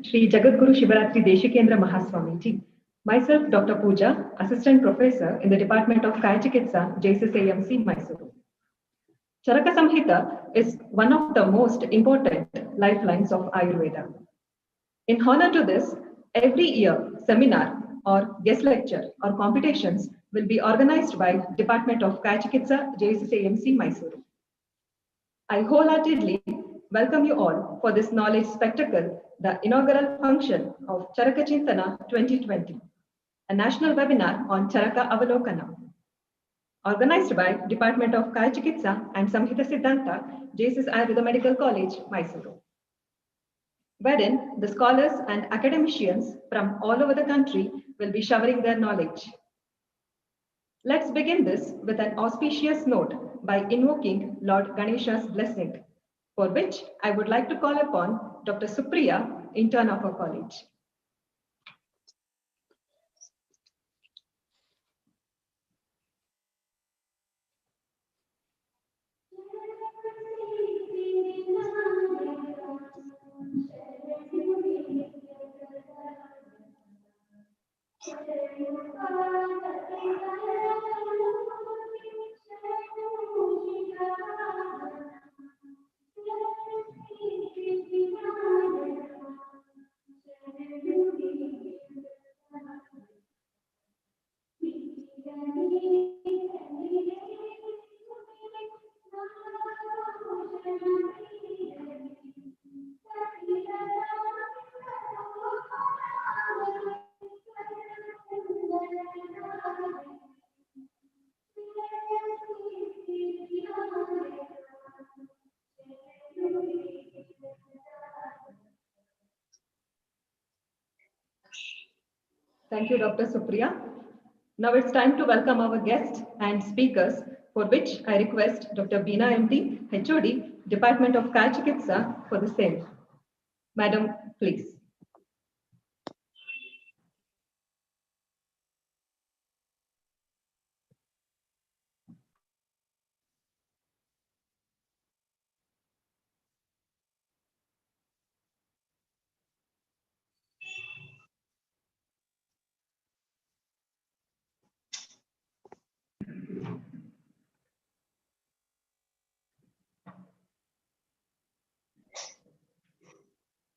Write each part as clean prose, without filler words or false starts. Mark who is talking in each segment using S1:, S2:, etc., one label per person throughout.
S1: Shri Jagadguru Shivaratri Deshikendra Mahaswamiji. Myself, Dr. Pooja, Assistant Professor in the Department of Kaya Chikitsa, JSSAMC, Mysuru. Charaka Samhita is one of the most important lifelines of Ayurveda. In honor to this, every year, seminar or guest lecture or competitions will be organized by Department of Kaya Chikitsa, JSSAMC, Mysuru. I wholeheartedly welcome you all for this knowledge spectacle, the inaugural function of Charaka Chintana 2020, a national webinar on Charaka Avalokana, organized by Department of Kaya Chikitsa and Samhita Siddhanta, JSS Ayurveda Medical College, Mysuru, wherein the scholars and academicians from all over the country will be showering their knowledge. Let's begin this with an auspicious note by invoking Lord Ganesha's blessing, for which I would like to call upon Dr. Supriya, intern of our college. Thank you, Dr. Supriya. Now it's time to welcome our guests and speakers, for which I request Dr. Beena MD, HOD, Department of Kaya Chikitsa, for the same. Madam, please.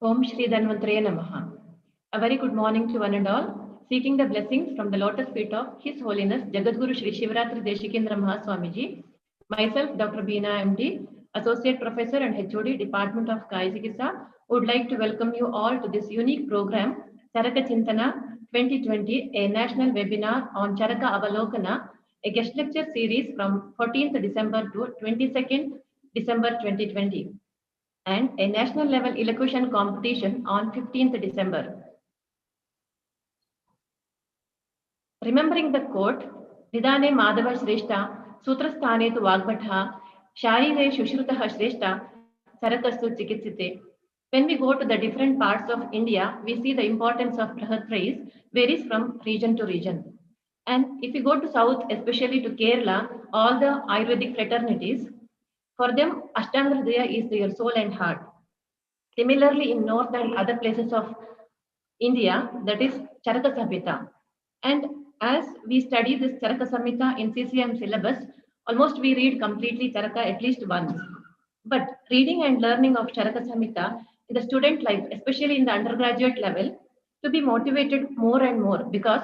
S2: Om Shri Dhanvantraya Namaha. A very good morning to one and all, seeking the blessings from the lotus feet of His Holiness Jagadguru Shri Shivaratri Deshikendra Mahaswamiji. Myself, Dr. Beena MD, Associate Professor and HOD, Department of Kaya Chikitsa, would like to welcome you all to this unique program, Charaka Chintana 2020, a national webinar on Charaka Avalokana, a guest lecture series from 14th December to 22nd December 2020. And a national level elocution competition on 15th December. Remembering the quote, Nidane Madhava Shrestha, Sutrasthane tu Vagbhatha, Sharire Shushrutaha Shrestha, Sarakastu Chikitsite. When we go to the different parts of India, we see the importance of Prahat phrase varies from region to region. And if we go to south, especially to Kerala, all the Ayurvedic fraternities, for them, Ashtanga Hridaya is their soul and heart. Similarly, in north and other places of India, that is Charaka Samhita. And as we study this Charaka Samhita in CCM syllabus, almost we read completely Charaka at least once. But reading and learning of Charaka Samhita in the student life, especially in the undergraduate level, to be motivated more and more, because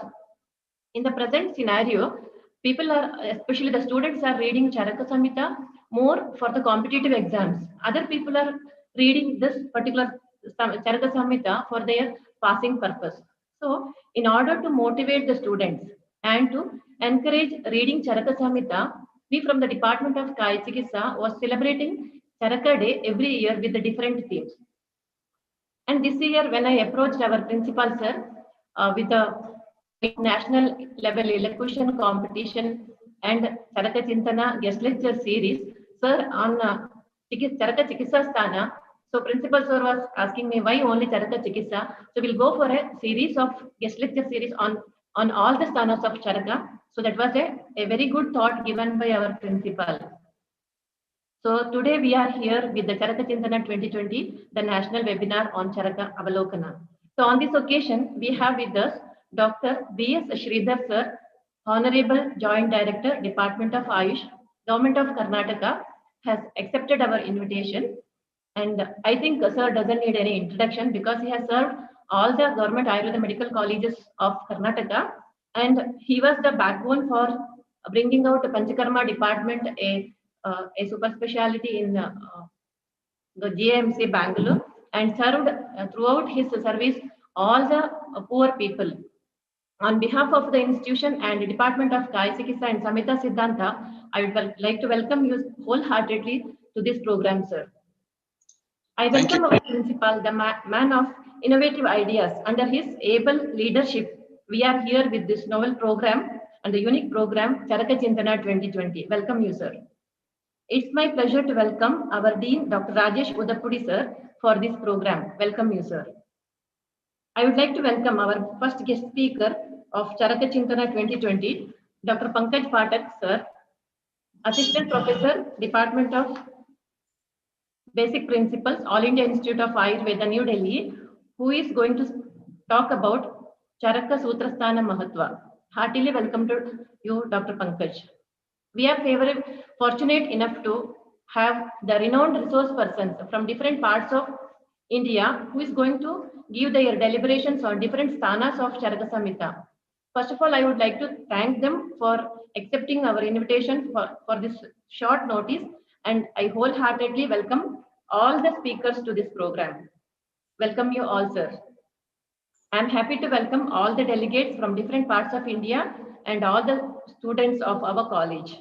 S2: in the present scenario, people are, especially the students, are reading Charaka Samhita more for the competitive exams. Other people are reading this particular Charaka Samhita for their passing purpose. So, in order to motivate the students and to encourage reading Charaka Samhita, we from the Department of Kaya Chikitsa was celebrating Charaka Day every year with the different themes. And this year, when I approached our principal sir with a national level elocution competition and Charaka Chintana guest lecture series, sir, on Charaka Chikitsa Sthana. So principal sir was asking me why only Charaka Chikitsa. So we'll go for a series of guest lecture series on all the sthanas of Charaka. So that was a very good thought given by our principal. So today we are here with the Charaka Chintana 2020, the national webinar on Charaka Avalokana. So on this occasion, we have with us Dr. B.S. Sridhar Sir, Honorable Joint Director, Department of Ayush, Government of Karnataka, has accepted our invitation. And I think Sir doesn't need any introduction because he has served all the government Ayurveda medical colleges of Karnataka, and he was the backbone for bringing out the Panchakarma department, a super specialty in the JMC Bangalore, and served throughout his service all the poor people. On behalf of the institution and the Department of Kaya Chikitsa and Samhita Siddhanta, I would like to welcome you wholeheartedly to this program, sir. I welcome our principal, the man of innovative ideas. Under his able leadership, we are here with this novel program and the unique program, Charaka Chintana 2020. Welcome you, sir. It's my pleasure to welcome our Dean, Dr. Rajesh Udapudi, sir, for this program. Welcome you, sir. I would like to welcome our first guest speaker of Charaka Chintana 2020, Dr. Pankaj Pathak, sir, Assistant Professor, Department of Basic Principles, All India Institute of Ayurveda, New Delhi, who is going to talk about Charaka Sutrasthana Mahatva. Heartily welcome to you, Dr. Pankaj. We are fortunate enough to have the renowned resource persons from different parts of India who is going to give their deliberations on different sthanas of Charaka Samhita. First of all, I would like to thank them for accepting our invitation for this short notice, and I wholeheartedly welcome all the speakers to this program. Welcome you all, sir. I am happy to welcome all the delegates from different parts of India and all the students of our college.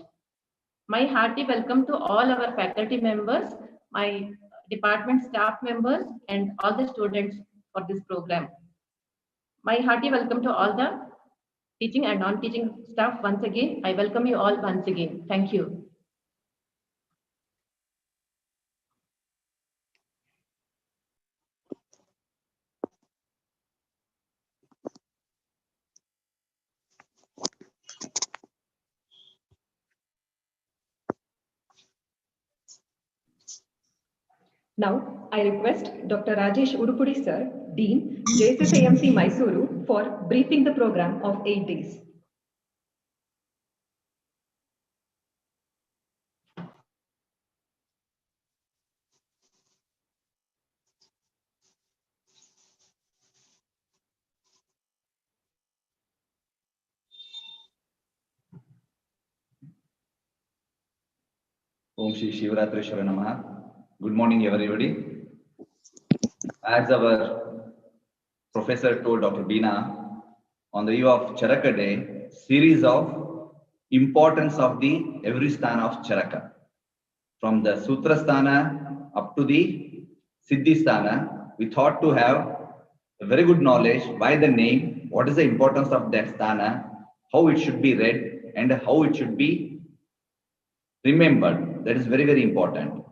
S2: My hearty welcome to all our faculty members, my department staff members, and all the students for this program. My hearty welcome to all the teaching and non-teaching staff once again. I welcome you all once again. Thank you.
S1: Now, I request Dr. Rajesh Udupudi sir, Dean, JSSAMC Mysuru, for briefing the program of 8 days.
S3: Om Shri Shivaratri Namaha. Good morning, everybody. As our professor told Dr. Beena, on the eve of Charaka Day, series of importance of the every sthana of Charaka. From the Sutra Sthana up to the Siddhi Sthana, we thought to have a very good knowledge by the name, what is the importance of that sthana, how it should be read, and how it should be remembered. That is very, very important.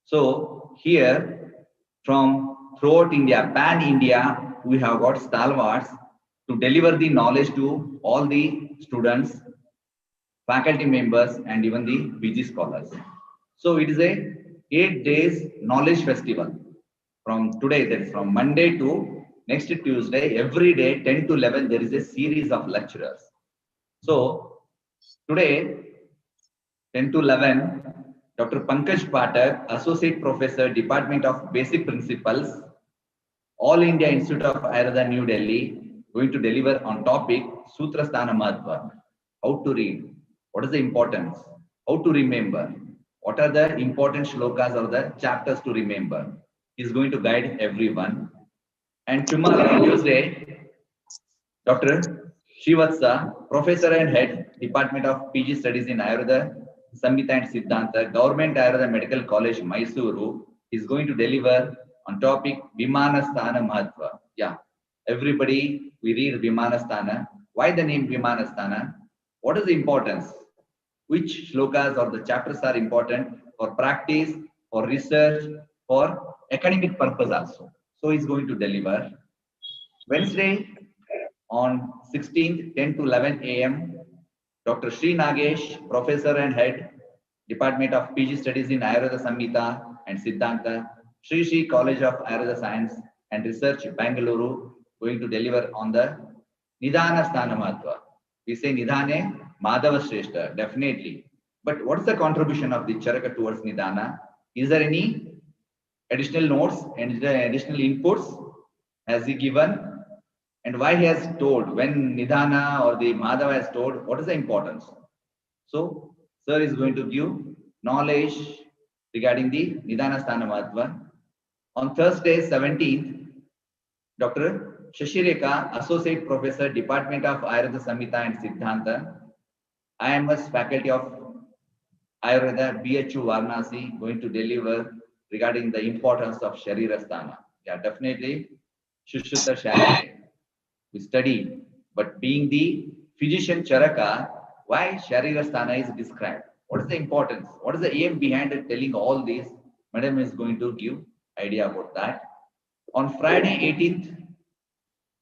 S3: So here, from throughout India, pan-India, we have got stalwarts to deliver the knowledge to all the students, faculty members, and even the PG scholars. So it is a 8 days knowledge festival. From today, that is from Monday to next Tuesday, every day, 10 to 11, there is a series of lecturers. So today, 10 to 11, Dr. Pankaj Pathak, Associate Professor, Department of Basic Principles, All India Institute of Ayurveda, New Delhi, going to deliver on topic Sutrasthana Mahatva. How to read, what is the importance, how to remember, what are the important shlokas or the chapters to remember. He is going to guide everyone. And tomorrow, Tuesday, Dr. Shivatsa, Professor and Head, Department of PG Studies in Ayurveda, Samhita and Siddhanta, Government Ayurveda Medical College, Mysuru, is going to deliver on topic Vimanasthana Mahatva. Yeah, everybody, we read Vimanasthana. Why the name Vimanasthana? What is the importance? Which shlokas or the chapters are important for practice, for research, for academic purpose also. So he's going to deliver. Wednesday on 16th, 10 to 11 a.m., Dr. Sri Nagesh, Professor and Head, Department of PG Studies in Ayurveda Samhita and Siddhanta, Sri College of Ayurveda Science and Research, Bangalore, going to deliver on the Nidana Sthana Mahatva. We say Nidane Madhava Shrestha, definitely. But what is the contribution of the Charaka towards Nidana? Is there any additional notes and additional inputs has he given? And why he has told, when Nidana or the Madhava has told, what is the importance? So, sir is going to give knowledge regarding the Nidana Sthana Mahatva. On Thursday, 17th, Dr. Shashireka, Associate Professor, Department of Ayurveda Samhita and Siddhanta, IMS Faculty of Ayurveda, BHU Varanasi, going to deliver regarding the importance of Sharira Sthana. Yeah, definitely, Shushruta Sharira. We study, but being the physician Charaka, why Sharira Sthana is described? What is the importance? What is the aim behind it telling all this? Madam is going to give idea about that. On Friday 18th,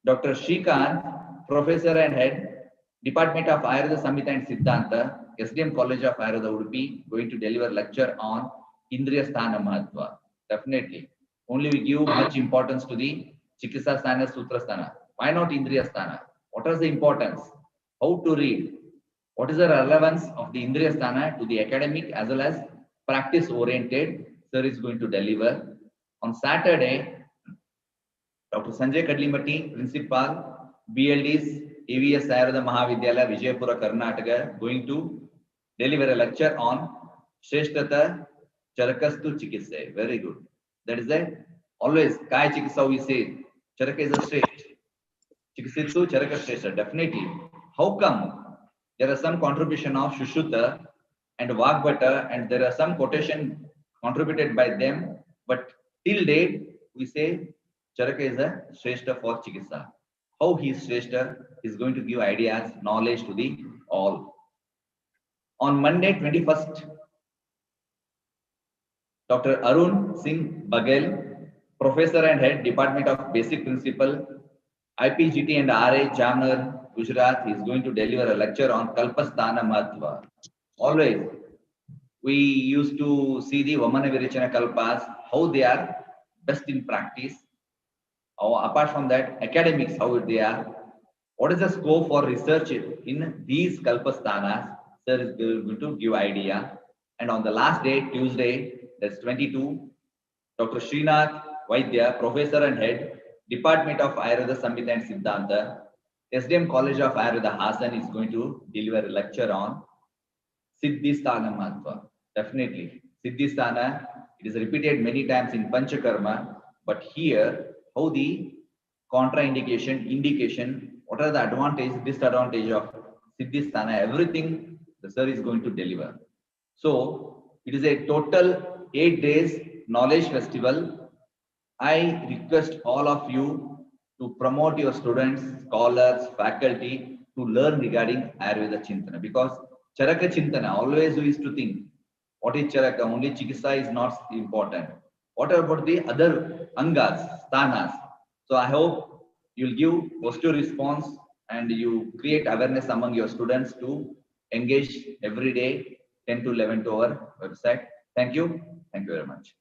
S3: Dr. Shrikant, Professor and Head, Department of Ayurveda Samhita and Siddhanta, SDM College of Ayurveda Udupi, going to deliver lecture on Indriya Sthana Mahatva. Definitely. Only we give much importance to the Chikitsa Sthana, Sutra Sthana. Why not Indriya Sthana? What is the importance? How to read? What is the relevance of the Indriya Sthana to the academic as well as practice oriented? Sir is going to deliver. On Saturday, Dr. Sanjay Kadlimatti, Principal, BLDs, AVS Ayurveda Mahavidyalaya, Vijayapura, Karnataka, going to deliver a lecture on Shreshtata Charakastu Chikitsa. Very good. That is it. Always, Kaya Chikitsa we say, Charaka is a Shresht. Chikitsitsu Charaka Shreshtha. Definitely. How come? There are some contribution of Shushruta and Vagbhata, and there are some quotation contributed by them, but till date, we say Charaka is a Shrestha for Chikitsa. How he is Shrestha is going to give ideas, knowledge to the all. On Monday, 21st, Dr. Arun Singh Baghel, Professor and Head, Department of Basic Principle, IPGT and RA, Jamnagar, Gujarat, is going to deliver a lecture on Kalpasthana Mahatva. Always, we used to see the Vamana Virachana Kalpas, how they are best in practice. Apart from that, academics, how they are. What is the scope for research in these Kalpasthanas? Sir is going to give idea. And on the last day, Tuesday, that's 22, Dr. Srinath Vaidya, Professor and Head, Department of Ayurveda Samhita and Siddhanta, SDM College of Ayurveda Hasan, is going to deliver a lecture on Siddhisthana Mahatva. Definitely. Siddhisthana, it is repeated many times in Panchakarma, but here, how the contraindication, indication, what are the advantage, disadvantage of Siddhisthana, everything the sir is going to deliver. So, it is a total 8 days knowledge festival. I request all of you to promote your students, scholars, faculty to learn regarding Ayurveda Chintana, because Charaka Chintana, always we used to think, what is Charaka? Only Chikitsa is not important. What about the other Angas, Sthanas? So I hope you'll give positive response and you create awareness among your students to engage every day 10 to 11 to our website. Thank you. Thank you very much.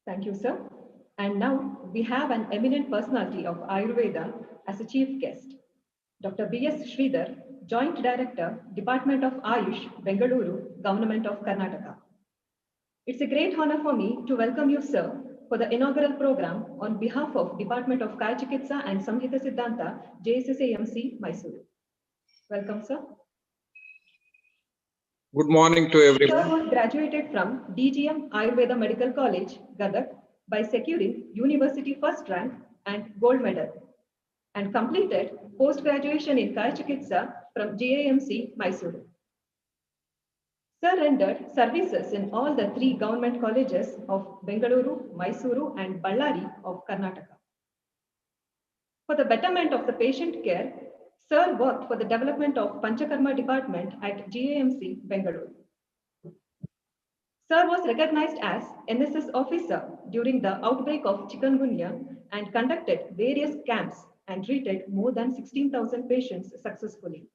S1: Thank you, sir. And now we have an eminent personality of Ayurveda as a chief guest. Dr. B.S. Sridhar, Joint Director, Department of Ayush, Bengaluru, Government of Karnataka. It's a great honor for me to welcome you, sir, for the inaugural program on behalf of Department of Kaya Chikitsa and Samhita Siddhanta, JSSAMC, Mysuru. Welcome, sir.
S4: Good morning to everyone.
S1: Sir was graduated from DGM Ayurveda Medical College, Gadag, by securing university first rank and gold medal, and completed post-graduation in Kaya Chikitsa from JAMC, Mysuru. Sir rendered services in all the 3 government colleges of Bengaluru, Mysuru, and Ballari of Karnataka. For the betterment of the patient care, Sir worked for the development of Panchakarma department at JAMC, Bengaluru. Sir was recognized as NSS officer during the outbreak of chikungunya and conducted various camps and treated more than 16,000 patients successfully.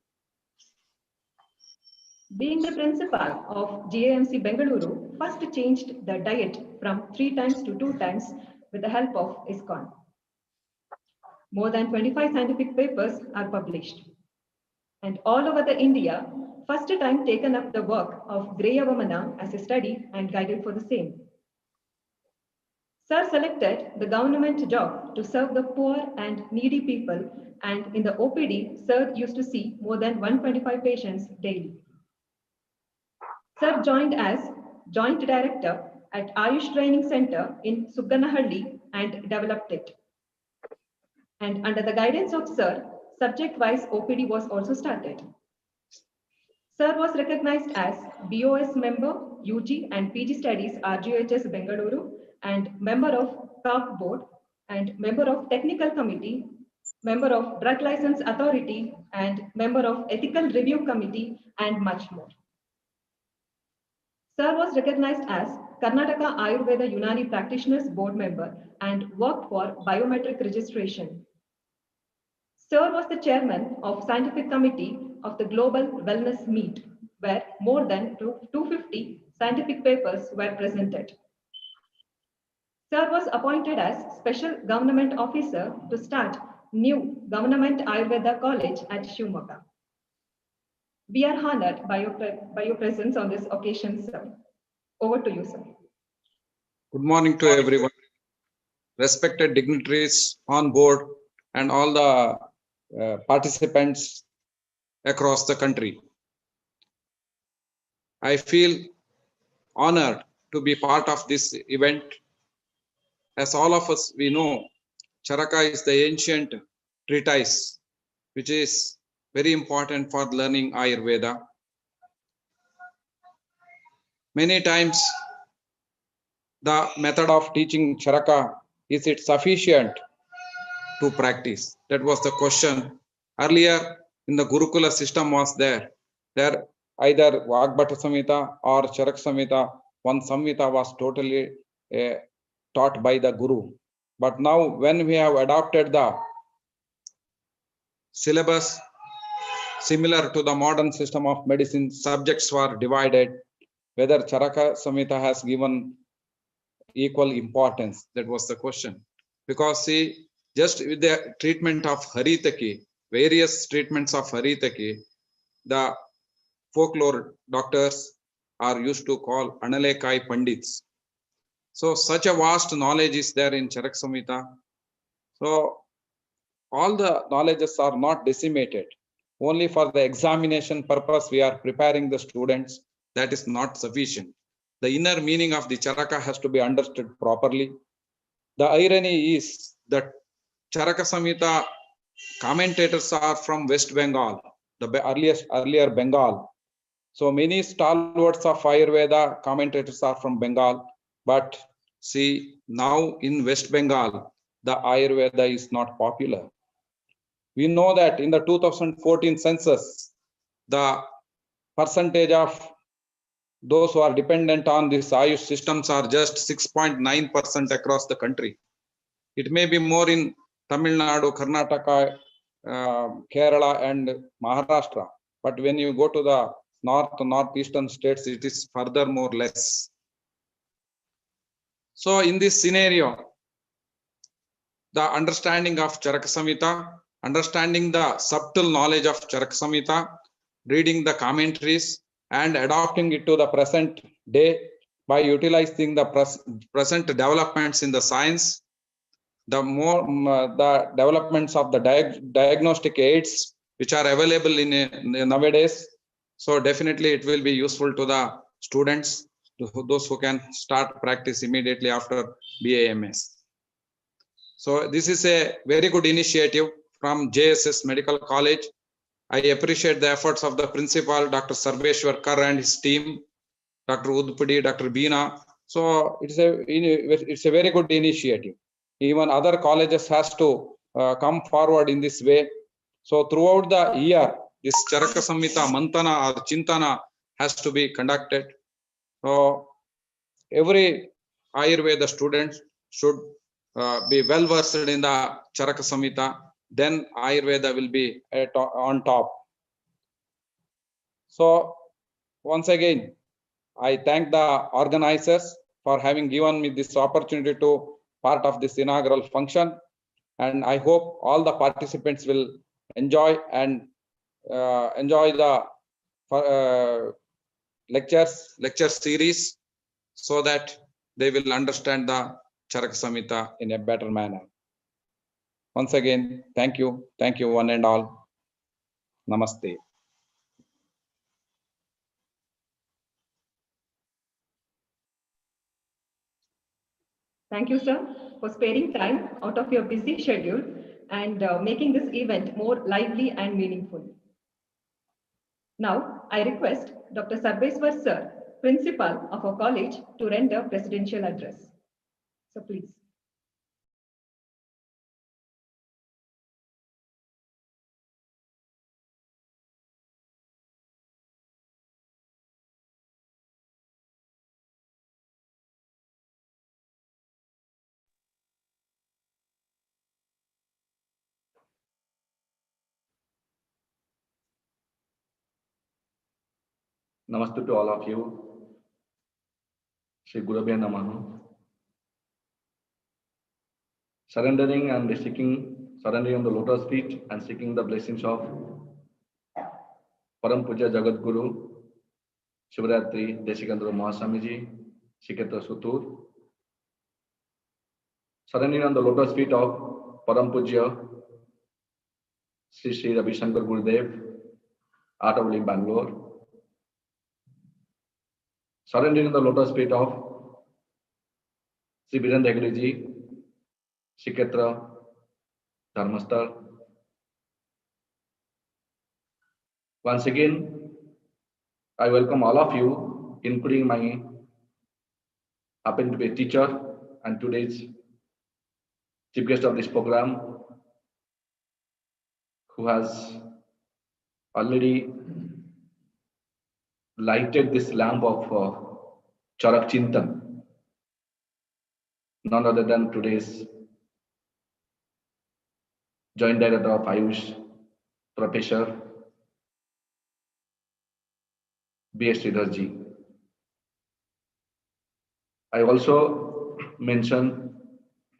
S1: Being the principal of JAMC Bengaluru, first changed the diet from 3 times to 2 times with the help of ISKCON. More than 25 scientific papers are published. And all over the India, first time taken up the work of Greya Vamana as a study and guided for the same. Sir selected the government job to serve the poor and needy people, and in the OPD, Sir used to see more than 125 patients daily. Sir joined as Joint Director at Ayush Training Center in Sugganahalli and developed it. And under the guidance of Sir, subject-wise OPD was also started. Sir was recognized as BOS member, UG and PG Studies RGHS Bengaluru, and member of CAP Board, and member of Technical Committee, member of Drug License Authority, and member of Ethical Review Committee, and much more. Sir was recognized as Karnataka Ayurveda Unani Practitioners Board member and worked for biometric registration. Sir was the chairman of Scientific Committee of the Global Wellness Meet, where more than 250 scientific papers were presented. Sir was appointed as Special Government Officer to start new Government Ayurveda College at Shivamogga. We are honored by your presence on this occasion, sir. Over to you, sir.
S4: Good morning to everyone, respected dignitaries on board and all the participants across the country. I feel honored to be part of this event. As all of us, we know, Charaka is the ancient treatise, which is very important for learning Ayurveda. Many times, the method of teaching Charaka, is it sufficient to practice? That was the question. Earlier in the Gurukula system was there either Vagbhata Samhita or Charaka Samhita, one Samhita was totally taught by the Guru. But now when we have adopted the syllabus similar to the modern system of medicine, subjects were divided, whether Charaka Samhita has given equal importance. That was the question. Because see, just with the treatment of Haritaki, various treatments of Haritaki, the folklore doctors are used to call Analekai Pandits. So such a vast knowledge is there in Charaka Samhita. So all the knowledges are not decimated. Only for the examination purpose we are preparing the students. That is not sufficient. The inner meaning of the Charaka has to be understood properly. The irony is that Charaka Samhita commentators are from West Bengal, the earlier Bengal. So many stalwarts of Ayurveda commentators are from Bengal. But see, now in West Bengal, the Ayurveda is not popular. We know that in the 2014 census, the percentage of those who are dependent on these Ayush systems are just 6.9% across the country. It may be more in Tamil Nadu, Karnataka, Kerala and Maharashtra. But when you go to the northeastern states, it is furthermore less. So in this scenario, the understanding of Charaka Samhita, understanding the subtle knowledge of Charaka Samhita, reading the commentaries and adopting it to the present day by utilizing the present developments in the science, the developments of the diagnostic aids which are available in nowadays. So definitely it will be useful to the students, to those who can start practice immediately after BAMS. So this is a very good initiative from JSS Medical College. I appreciate the efforts of the principal, Dr. Sarveshwar Kar and his team, Dr. Udpudi, Dr. Beena. So it's a very good initiative. Even other colleges has to come forward in this way. So throughout the year, this Charaka Samhita, Mantana or Chintana has to be conducted. So every Ayurveda student should be well versed in the Charaka Samhita. then Ayurveda will be on top. So once again, I thank the organizers for having given me this opportunity to part of this inaugural function. And I hope all the participants will enjoy the lecture series, so that they will understand the Charaka Samhita in a better manner. Once again, thank you one and all. Namaste.
S1: Thank you, sir, for sparing time out of your busy schedule and making this event more lively and meaningful. Now, I request Dr. Sarveswar, sir, principal of our college, to render presidential address. So please.
S5: Namaste to all of you. Shri Gurabhya Namaha. Surrendering on the lotus feet and seeking the blessings of Param Puja Jagat Guru, Shivratri Deshikandra Mahaswamiji, Shiketa Sutur. Surrendering on the lotus feet of Param Puja Sri Ravi Shankar Gurudev, Atavali, Bangalore. Surrendering the lotus feet of Sri Birendra Hegdeji, Shiketra, Dharmasthal. Once again, I welcome all of you, including my happen to be a teacher and today's chief guest of this program, who has already lighted this lamp of Charaka Chintana, none other than today's Joint Director of Ayush, Professor B.S. Sridharji. I also mentioned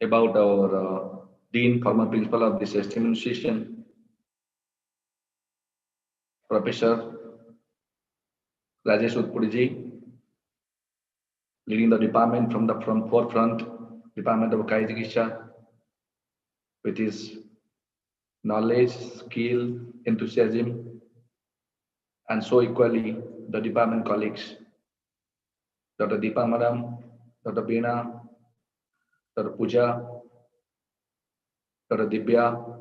S5: about our Dean, former Principal of this esteemed institution, Professor Rajesh Utpuriji, leading the department from forefront, Department of Kaya Chikitsa, with his knowledge, skill, enthusiasm, and so equally the department colleagues, Dr. Deepa Madam, Dr. Beena, Dr. Pooja, Dr. Divya.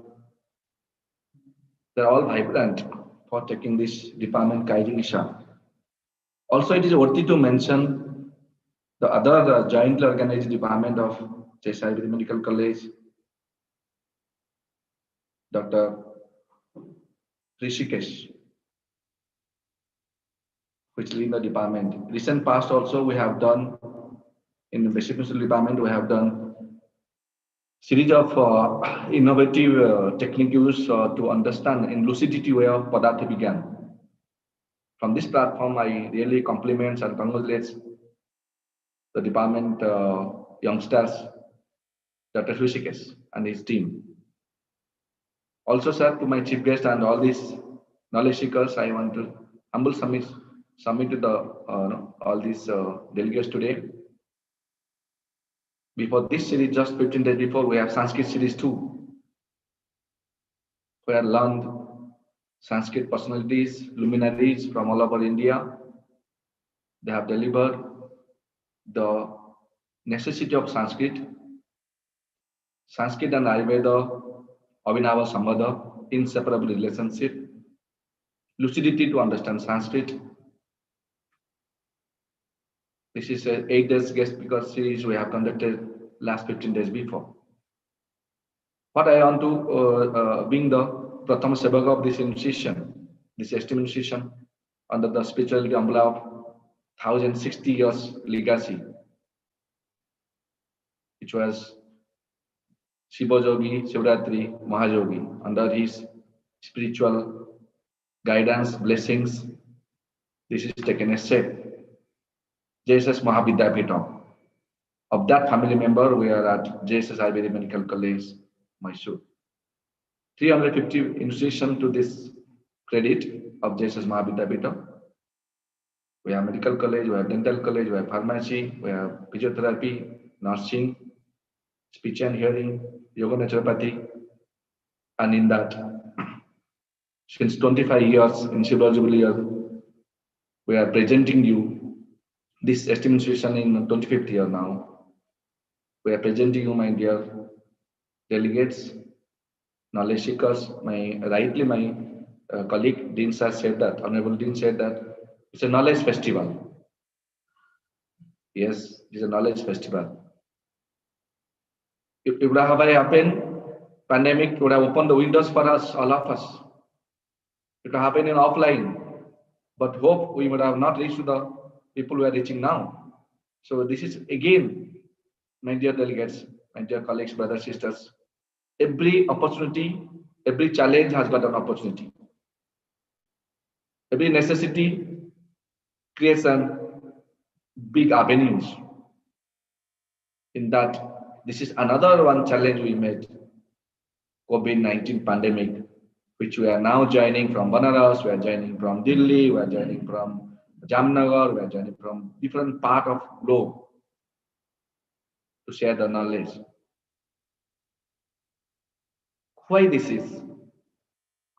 S5: They're all vibrant for taking this department Kaya Chikitsa. Also, it is worthy to mention the other jointly organized department of Jssamc Medical College, Dr. Rishikesh, which lead the department. Recent past also we have done in the basic medical department, we have done series of innovative technique used to understand in lucidity way of Padartha Vigyan. From this platform, I really compliment and congratulate the department youngsters, Dr. Rishikesh and his team. Also, sir, to my chief guest and all these knowledge seekers, I want to humble submit to the all these delegates today. Before this series, just 15 days before, we have Sanskrit series 2, where I learned Sanskrit personalities, luminaries from all over India. They have delivered the necessity of Sanskrit and Ayurveda, Abhinava Sambandha, inseparable relationship, lucidity to understand Sanskrit. This is an 8 days guest speaker series we have conducted last 15 days before. What I want to being the Prathama Sevaka of this institution, this esteemed institution, under the spirituality umbrella of 1060 years legacy, which was Shivajogi, Shivratri, Mahajogi. Under his spiritual guidance, blessings, this is taken a step. JSS Mahavidyapeetham. Of that family member, we are at JSS Ayurvedic Medical College, Mysore. 350 institutions to this credit of JSS Mahavidyapeetham. We have medical college, we have dental college, we have pharmacy, we have physiotherapy, nursing, speech and hearing, yoga naturopathy, and in that, since 25 years in Silver Jubilee year, we are presenting you this estimation in 25th year now. We are presenting you, my dear delegates, knowledge seekers. My colleague Dean sir said that, Honorable Dean said that it's a knowledge festival. Yes, it's a knowledge festival. If it would have happened, pandemic would have opened the windows for us, all of us. It would have happened in offline, but hope we would have not reached to the people we are reaching now. So this is again, my dear delegates, my dear colleagues, brothers, sisters, every opportunity, every challenge has got an opportunity. Every necessity creates an big avenues. In that, this is another one challenge we made, COVID-19 pandemic, which we are now joining from Banaras, we are joining from Delhi, we are joining from Jamnagar, we are joining from different part of globe to share the knowledge. Why this is?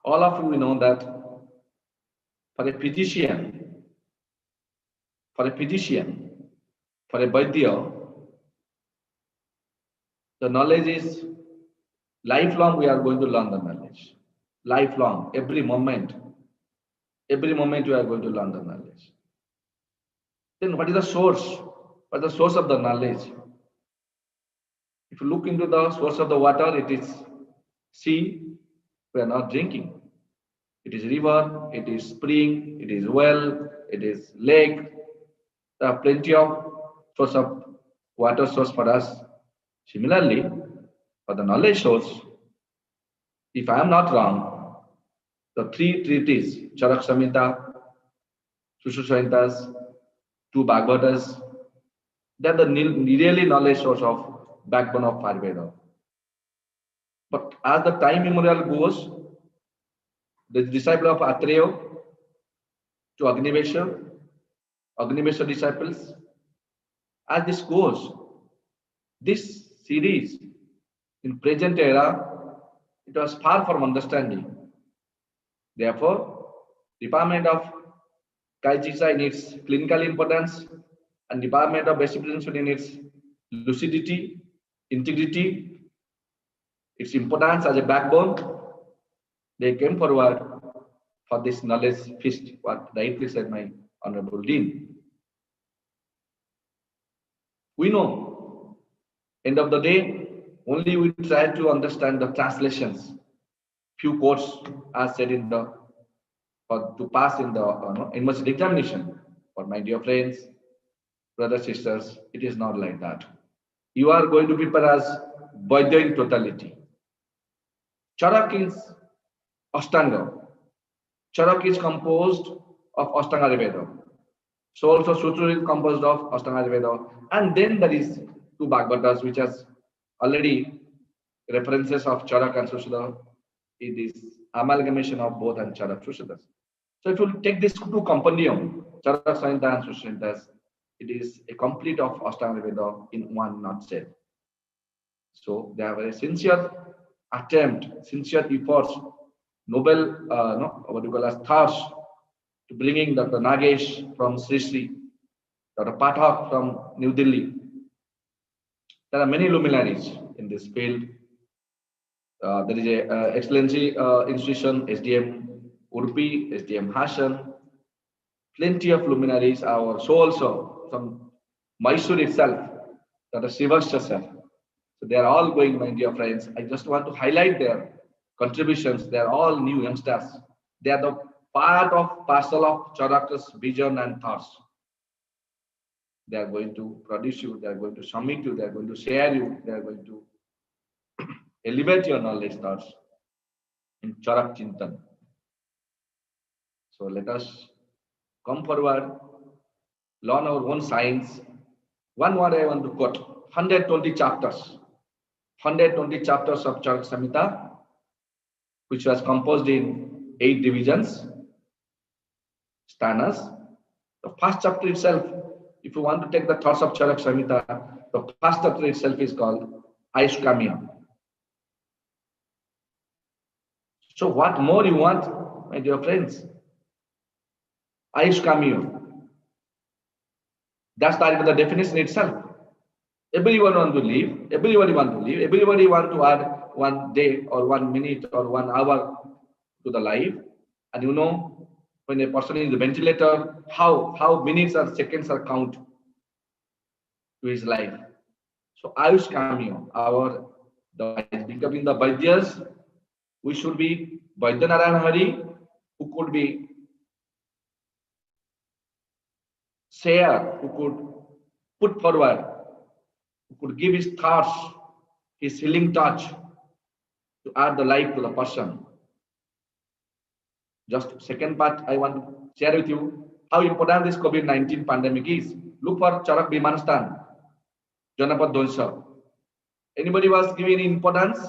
S5: All of you know that for a physician, for a Vaidya, the knowledge is lifelong. We are going to learn the knowledge. Lifelong, every moment we are going to learn the knowledge. Then what is the source? What is the source of the knowledge? If you look into the source of the water, it is sea, we are not drinking. It is river, it is spring, it is well, it is lake. There are plenty of source of water source for us. Similarly, for the knowledge source, if I am not wrong, the three treatises, Charaka Samhita, Sushruta, two Bhagavatas, they are the really knowledge source of backbone of Ayurveda. But as the time memorial goes, the disciple of Atreya to Agnivesha disciples, as this goes, this series in present era, it was far from understanding. Therefore, Department of Kaichiksa in its clinical importance and Department of Basic Prevention in its lucidity, integrity, its importance as a backbone, they came forward for this knowledge feast, what rightly said my Honorable Dean. We know, end of the day, only we try to understand the translations. Few quotes are said in the, to pass in the university examination. For my dear friends, brothers, sisters, it is not like that. You are going to prepare as Vaidya in totality. Charaka is Ashtanga. Charaka is composed of Ashtanga Ayurveda. So also Sutra is composed of Ashtanga Ayurveda. And then there is two Bhagavatas, which has already references of Charaka and Sushruta. It is amalgamation of both and Charaka Sushrutas. So if you take this two compendium, Charaka Samhita and Sushruta, it is a complete of Ashtanga Ayurveda in one nutshell. So they have a sincere attempt, sincere efforts, noble, what you call as thoughts to bringing Dr. Nagesh from Sri Sri, Dr. Pathak from New Delhi. There are many luminaries in this field. There is a excellency institution, SDM Urpi, SDM Hassan, plenty of luminaries. Our so also from Mysore itself, Dr. Srivastava sir. So they are all going, my dear friends. I just want to highlight their contributions. They are all new youngsters. They are the part of parcel of Charaka's vision and thoughts. They are going to produce you. They are going to submit you. They are going to share you. They are going to elevate your knowledge thoughts in Charak Chintan. So let us come forward, learn our own science. One word I want to quote, 120 chapters. 120 chapters of Charak Samhita, which was composed in 8 divisions, stanzas. The first chapter itself, if you want to take the thoughts of Charak Samhita, the first chapter itself is called Ayushkamya. So what more you want, my dear friends? Ayushkamya. That's the definition itself. Everyone want to live, everybody want to live, everybody want to add 1 day or 1 minute or 1 hour to the life. And you know, when a person is in the ventilator, how minutes or seconds are count to his life. So Ayush Kamya, becoming the Vaidyas, we should be Vaidyanarayan Hari, who could be share, who could put forward, who could give his thoughts, his healing touch to add the life to the person. Just second part, I want to share with you how important this COVID-19 pandemic is. Look for Charak Bimanstan, Janapad Donsha. Anybody was giving importance?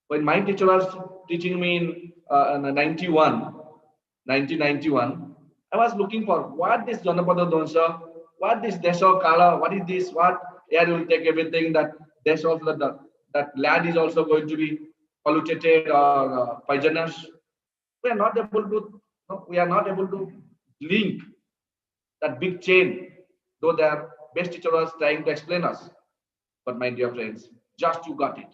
S5: When my teacher was teaching me in 1991, I was looking for what this Janapada Donsha, what this Desha Kala, what is this, what air will take everything, that there's also that land is also going to be polluted or poisonous. We are not able to link that big chain, though their best teacher was trying to explain us. But my dear friends, just you got it.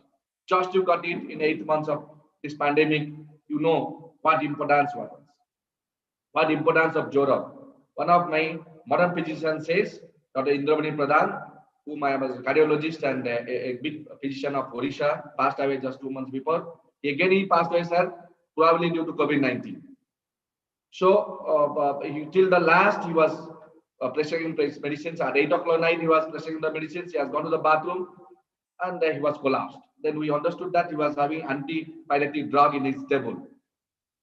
S5: Just you got it in 8 months of this pandemic. You know what importance was. What importance of Jora. One of my modern physicians says, Dr. Indramani Pradhan, whom I was a cardiologist and a big physician of Odisha, passed away just 2 months before. He passed away, sir, probably due to COVID-19. So till the last, he was prescribing medicines. At 8 o'clock night, he was prescribing the medicines. He has gone to the bathroom and he was collapsed. Then we understood that he was having antipyretic drug in his table.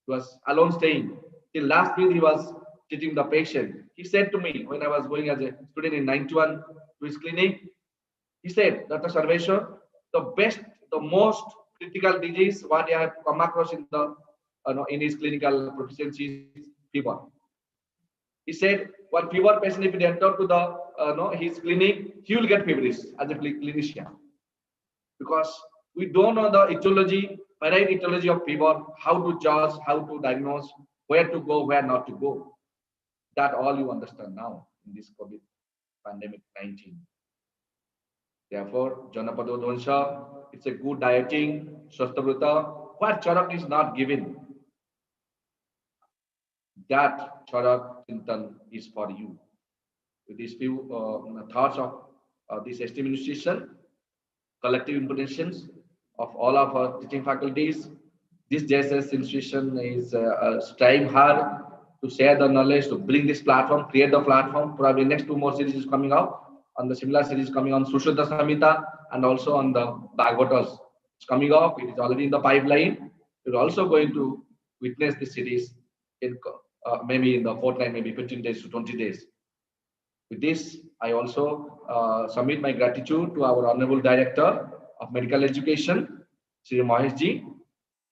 S5: He was alone staying. Till last week, he was treating the patient. He said to me, when I was going as a student in 91 to his clinic, he said, Dr. Sarveshwar, the most critical disease what I have come across in his clinical proficiency is fever. He said, one fever patient, if he enter to his clinic, he will get feverish as a clinician. Because we don't know the etiology, varied etiology of fever, how to judge, how to diagnose, where to go, where not to go. That all you understand now in this COVID pandemic 19. Therefore, Janapada Donsha, it's a good dieting, Shastabruta, what Charak is not given. That Charak Chintan is for you. With these few thoughts of this esteemed institution, collective implications of all of our teaching faculties, this JSS institution is striving hard to share the knowledge, to bring this platform, create the platform. Probably next 2 more series is coming out. On the similar series coming on Sushruta Samhita and also on the Bhagavatas. It's coming up. It is already in the pipeline. We're also going to witness this series in maybe in the fortnight, maybe 15 days to 20 days. With this, I also submit my gratitude to our Honorable Director of Medical Education, Sri Maheshji.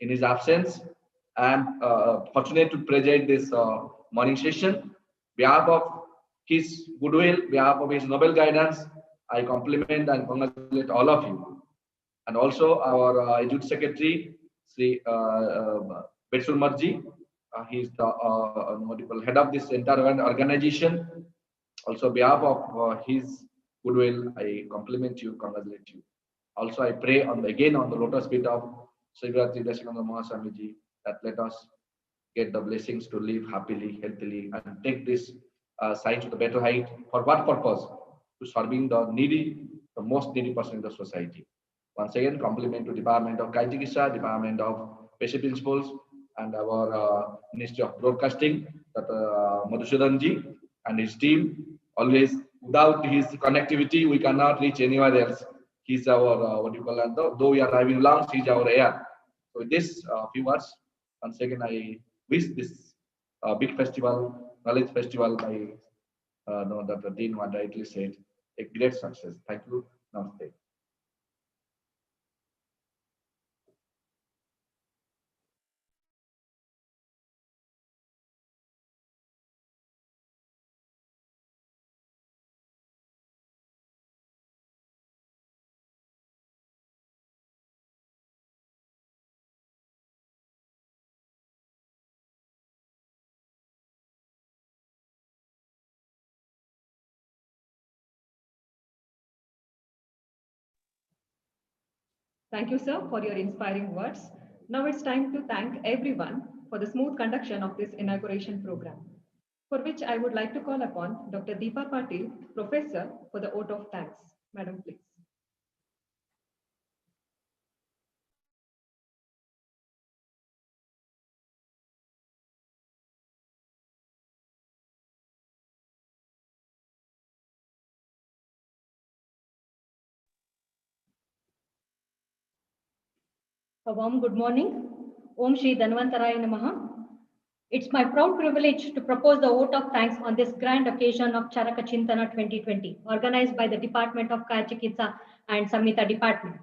S5: In his absence, I am fortunate to preside this morning session. Behalf of his goodwill, behalf of his noble guidance, I compliment and congratulate all of you. And also our Education Secretary, Sri Betsul Marji. He is the head of this entire organization. Also, behalf of his goodwill, I compliment you, congratulate you. Also, I pray again on the lotus feet of Srivatri Dashananda Mahaswamiji that let us get the blessings to live happily, healthily, and take this science to the better height. For what purpose? To serving the needy, the most needy person in the society. Once again, compliment to Department of Kaichikisa, Department of Basic Principles, and our Ministry of Broadcasting, Madhusudanji and his team. Always, without his connectivity, we cannot reach anywhere else. he's our, what you call that, though we are having lungs, he's our air. So with this few words, once again, I wish this big festival, knowledge festival, by Dr. Dean what rightly said, a great success. Thank you. Namaste.
S1: Thank you, sir, for your inspiring words. Now it's time to thank everyone for the smooth conduction of this inauguration program, for which I would like to call upon Dr. Deepa Patil, Professor, for the vote of thanks. Madam, please.
S6: A warm good morning. Om Shri Dhanvantaraya Namaha. It's my proud privilege to propose the vote of thanks on this grand occasion of Charaka Chintana 2020, organized by the Department of Kaya Chikitsa and Samhita Department.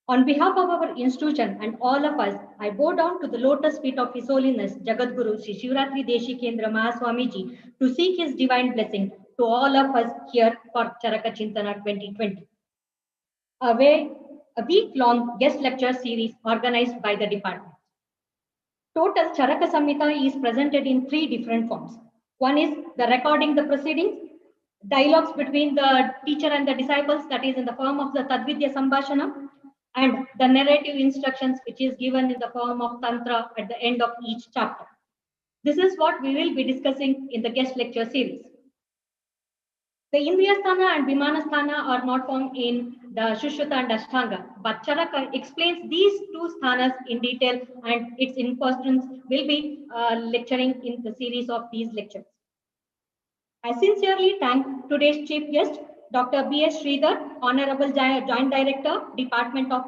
S6: On behalf of our institution and all of us, I bow down to the lotus feet of His Holiness Jagadguru Sri Shivratri Deshikendra Mahaswamiji to seek his divine blessing to all of us here for Charaka Chintana 2020. A week-long guest lecture series organized by the department. Total Charaka Samhita is presented in 3 different forms. One is the recording the proceedings, dialogues between the teacher and the disciples, that is in the form of the Tadvidya Sambhashana, and the narrative instructions, which is given in the form of Tantra at the end of each chapter. This is what we will be discussing in the guest lecture series. The Indriyasthana and Vimanasthana are not found in the Shushruta and Ashtanga, but Charaka explains these 2 sthanas in detail, and its importance will be lecturing in the series of these lectures. I sincerely thank today's chief guest, Dr. B.S. Sridhar, Honorable Joint Director, Department of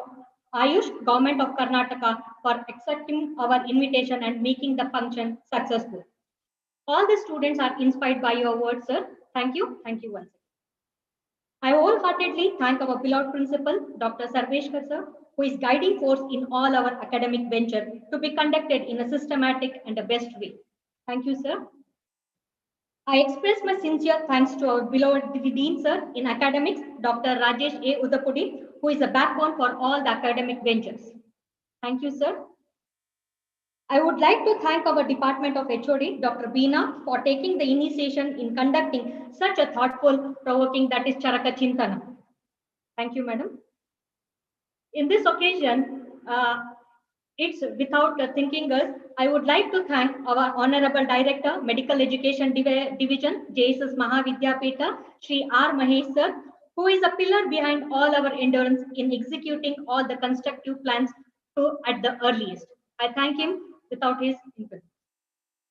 S6: Ayush, Government of Karnataka, for accepting our invitation and making the function successful. All the students are inspired by your words, sir. Thank you. Thank you once again. I wholeheartedly thank our beloved principal, Dr. Sarveshkar sir, who is guiding force in all our academic venture to be conducted in a systematic and the best way. Thank you, sir. I express my sincere thanks to our beloved Dean sir in academics, Dr. Rajesh A. Udapudi, who is the backbone for all the academic ventures. Thank you, sir. I would like to thank our Department of HOD, Dr. Beena, for taking the initiation in conducting such a thoughtful, provoking, that is Charaka Chintana. Thank you, madam. In this occasion, it's without thinking us, I would like to thank our Honorable Director, Medical Education Division, JSS Mahavidyapita, Sri R. Mahesh sir, who is a pillar behind all our endurance in executing all the constructive plans at the earliest. I thank him without his input.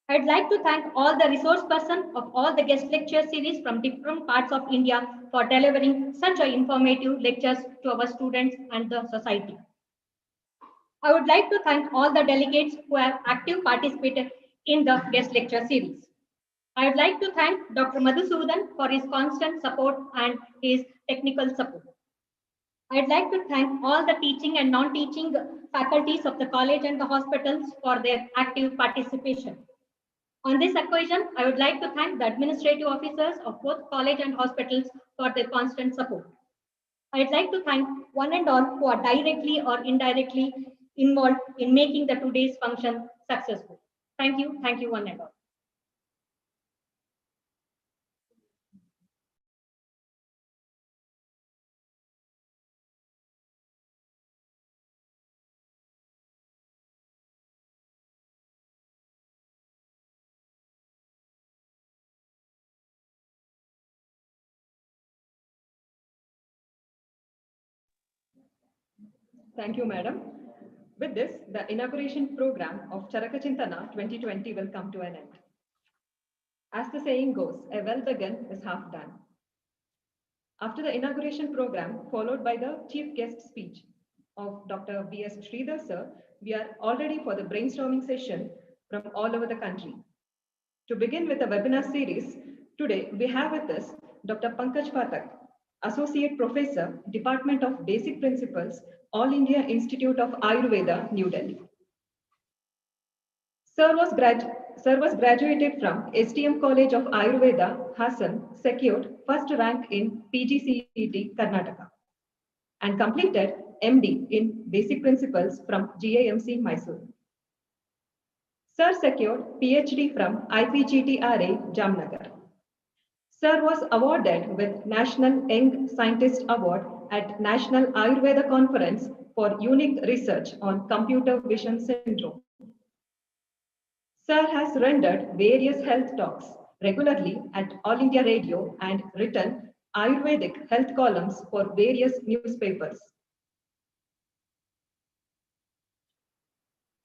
S6: I'd like to thank all the resource persons of all the guest lecture series from different parts of India for delivering such informative lectures to our students and the society. I would like to thank all the delegates who have actively participated in the guest lecture series. I would like to thank Dr. Madhusudan for his constant support and his technical support. I'd like to thank all the teaching and non-teaching faculties of the college and the hospitals for their active participation. On this occasion, I would like to thank the administrative officers of both college and hospitals for their constant support. I'd like to thank one and all who are directly or indirectly involved in making the today's function successful. Thank you one and all.
S1: Thank you, madam. With this, the inauguration program of Charaka Chintana 2020 will come to an end. As the saying goes, a well begun is half done. After the inauguration program, followed by the chief guest speech of Dr. B.S. Sridhar sir, we are all ready for the brainstorming session from all over the country. To begin with the webinar series, today we have with us Dr. Pankaj Pathak, Associate Professor, Department of Basic Principles, All India Institute of Ayurveda, New Delhi. Sir was graduated from STM College of Ayurveda, Hassan, secured first rank in PGCET, Karnataka, and completed MD in Basic Principles from GIMC, Mysore. Sir secured PhD from IPGTRA, Jamnagar. Sir was awarded with National Young Scientist Award at National Ayurveda Conference for unique research on computer vision syndrome. Sir has rendered various health talks regularly at All India Radio and written Ayurvedic health columns for various newspapers,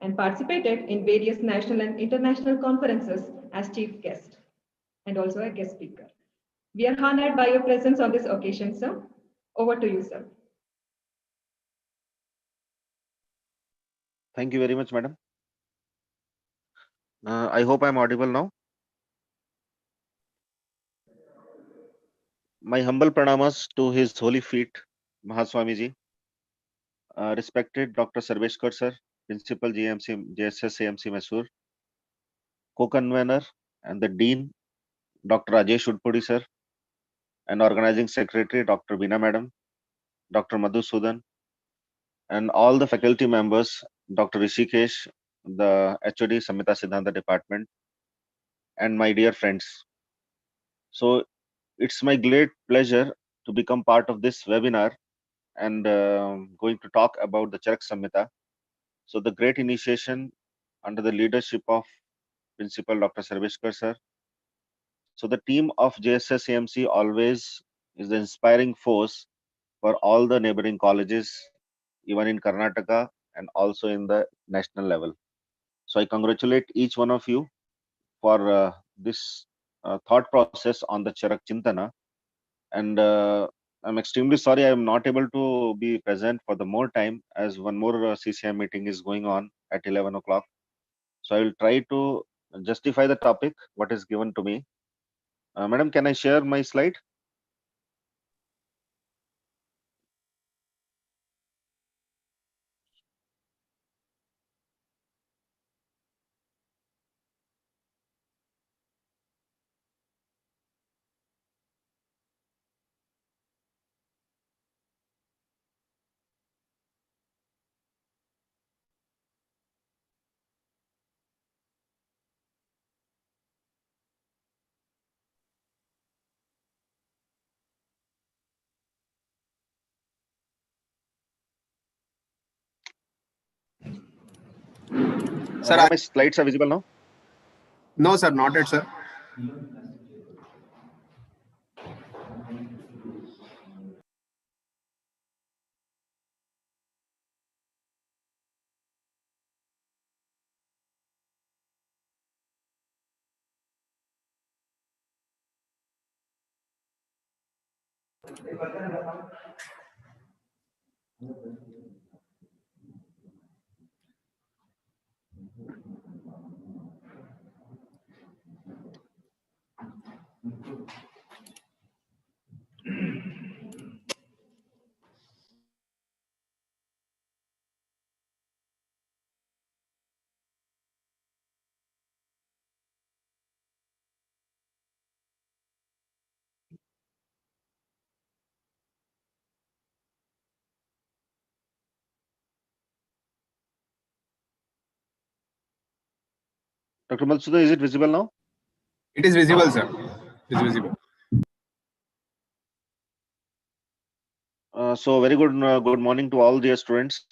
S1: and participated in various national and international conferences as chief guest and also a guest speaker. We are honored by your presence on this occasion, sir. Over to you, sir.
S7: Thank you very much, madam. I hope I'm audible now. My humble pranamas to His holy feet, Mahaswamiji, respected Dr. Sarveshkar sir, Principal JSS AMC Mysore, co-convener and the Dean, Dr. Rajesh Udpudi sir, and Organizing Secretary, Dr. Veena madam, Dr. Madhusudan, and all the faculty members, Dr. Rishikesh, the HOD Samhita Siddhanta Department, and my dear friends. So it's my great pleasure to become part of this webinar and going to talk about the Charak Samhita. So the great initiation under the leadership of Principal Dr. Sarveshkar sir. So the team of JSS AMC always is the inspiring force for all the neighboring colleges, even in Karnataka and also in the national level. So I congratulate each one of you for this thought process on the Charak Chintana. And I'm extremely sorry I am not able to be present for the more time as one more CCI meeting is going on at 11 o'clock. So I will try to justify the topic, what is given to me. Madam, can I share my slide?
S8: Sir,
S7: Madam, my slides are visible now?
S8: no, sir, not yet, sir.
S7: Dr. Madhusudan, is it visible now?
S8: It is visible, sir. It is visible.
S7: So very good morning to all dear students.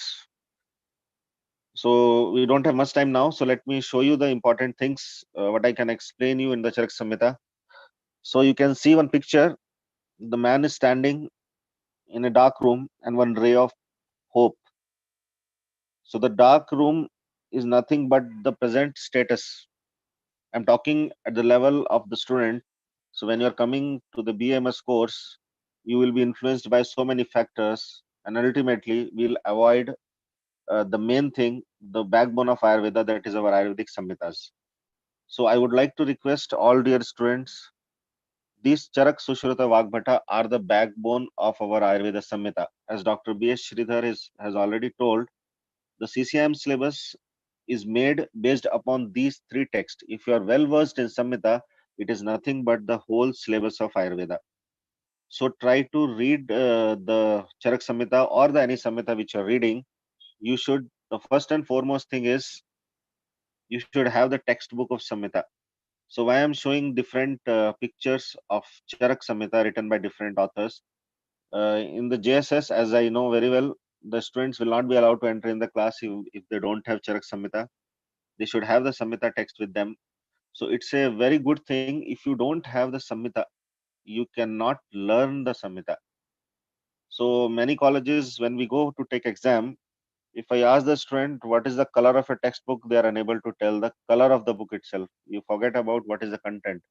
S7: So we don't have much time now. So let me show you the important things, what I can explain you in the Charak Samhita. So you can see one picture. The man is standing in a dark room and one ray of hope. So the dark room is nothing but the present status. I'm talking at the level of the student. So when you're coming to the BMS course, you will be influenced by so many factors, and ultimately we'll avoid the main thing, the backbone of Ayurveda, that is our Ayurvedic Samhitas. So I would like to request all dear students, these Charak, Sushruta, Vagbhata are the backbone of our Ayurveda Samhita. As Dr. B.S. Sridhar has already told, the CCM syllabus is made based upon these three texts. If you are well versed in Samhita, it is nothing but the whole syllabus of Ayurveda. So try to read the Charak Samhita or the any Samhita which you are reading. You should, the first and foremost thing is, you should have the textbook of Samhita. So why I'm showing different pictures of Charak Samhita written by different authors. In the JSS, as I know very well, the students will not be allowed to enter in the class if they don't have Charak Samhita. They should have the Samhita text with them. So it's a very good thing. If you don't have the Samhita, you cannot learn the Samhita. So many colleges, when we go to take exam, if I ask the student what is the color of a textbook, they are unable to tell the color of the book itself. You forget about what is the content.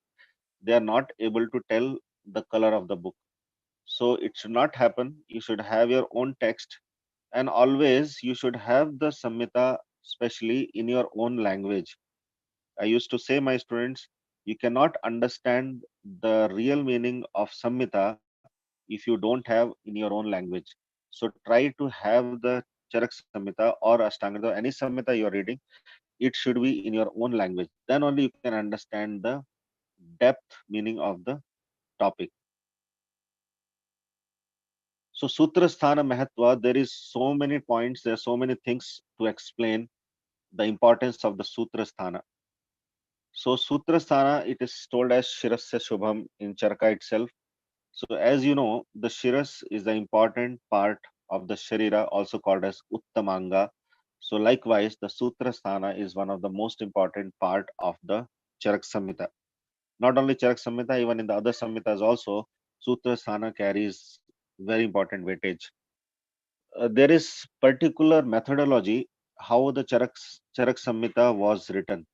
S7: They are not able to tell the color of the book. So it should not happen. You should have your own text, and always you should have the Samhita, especially in your own language. I used to say my students, you cannot understand the real meaning of Samhita if you don't have in your own language. So try to have the Charak Samhita or Ashtanga, any Samhita you are reading, it should be in your own language. Then only you can understand the depth meaning of the topic. So Sutra Sthana Mahatva, there is so many points, there are so many things to explain the importance of the Sutra Sthana. So Sutra Sthana, it is told as Shirasya Shubham in Charaka itself. So as you know, the Shiras is the important part of the Sharira, also called as Uttamanga. So likewise, the Sutra Sthana is one of the most important part of the Charak Samhita. Not only Charak Samhita, even in the other Samhitas also, Sutra Sthana carries very important weightage. There is particular methodology how the Charak Samhita was written.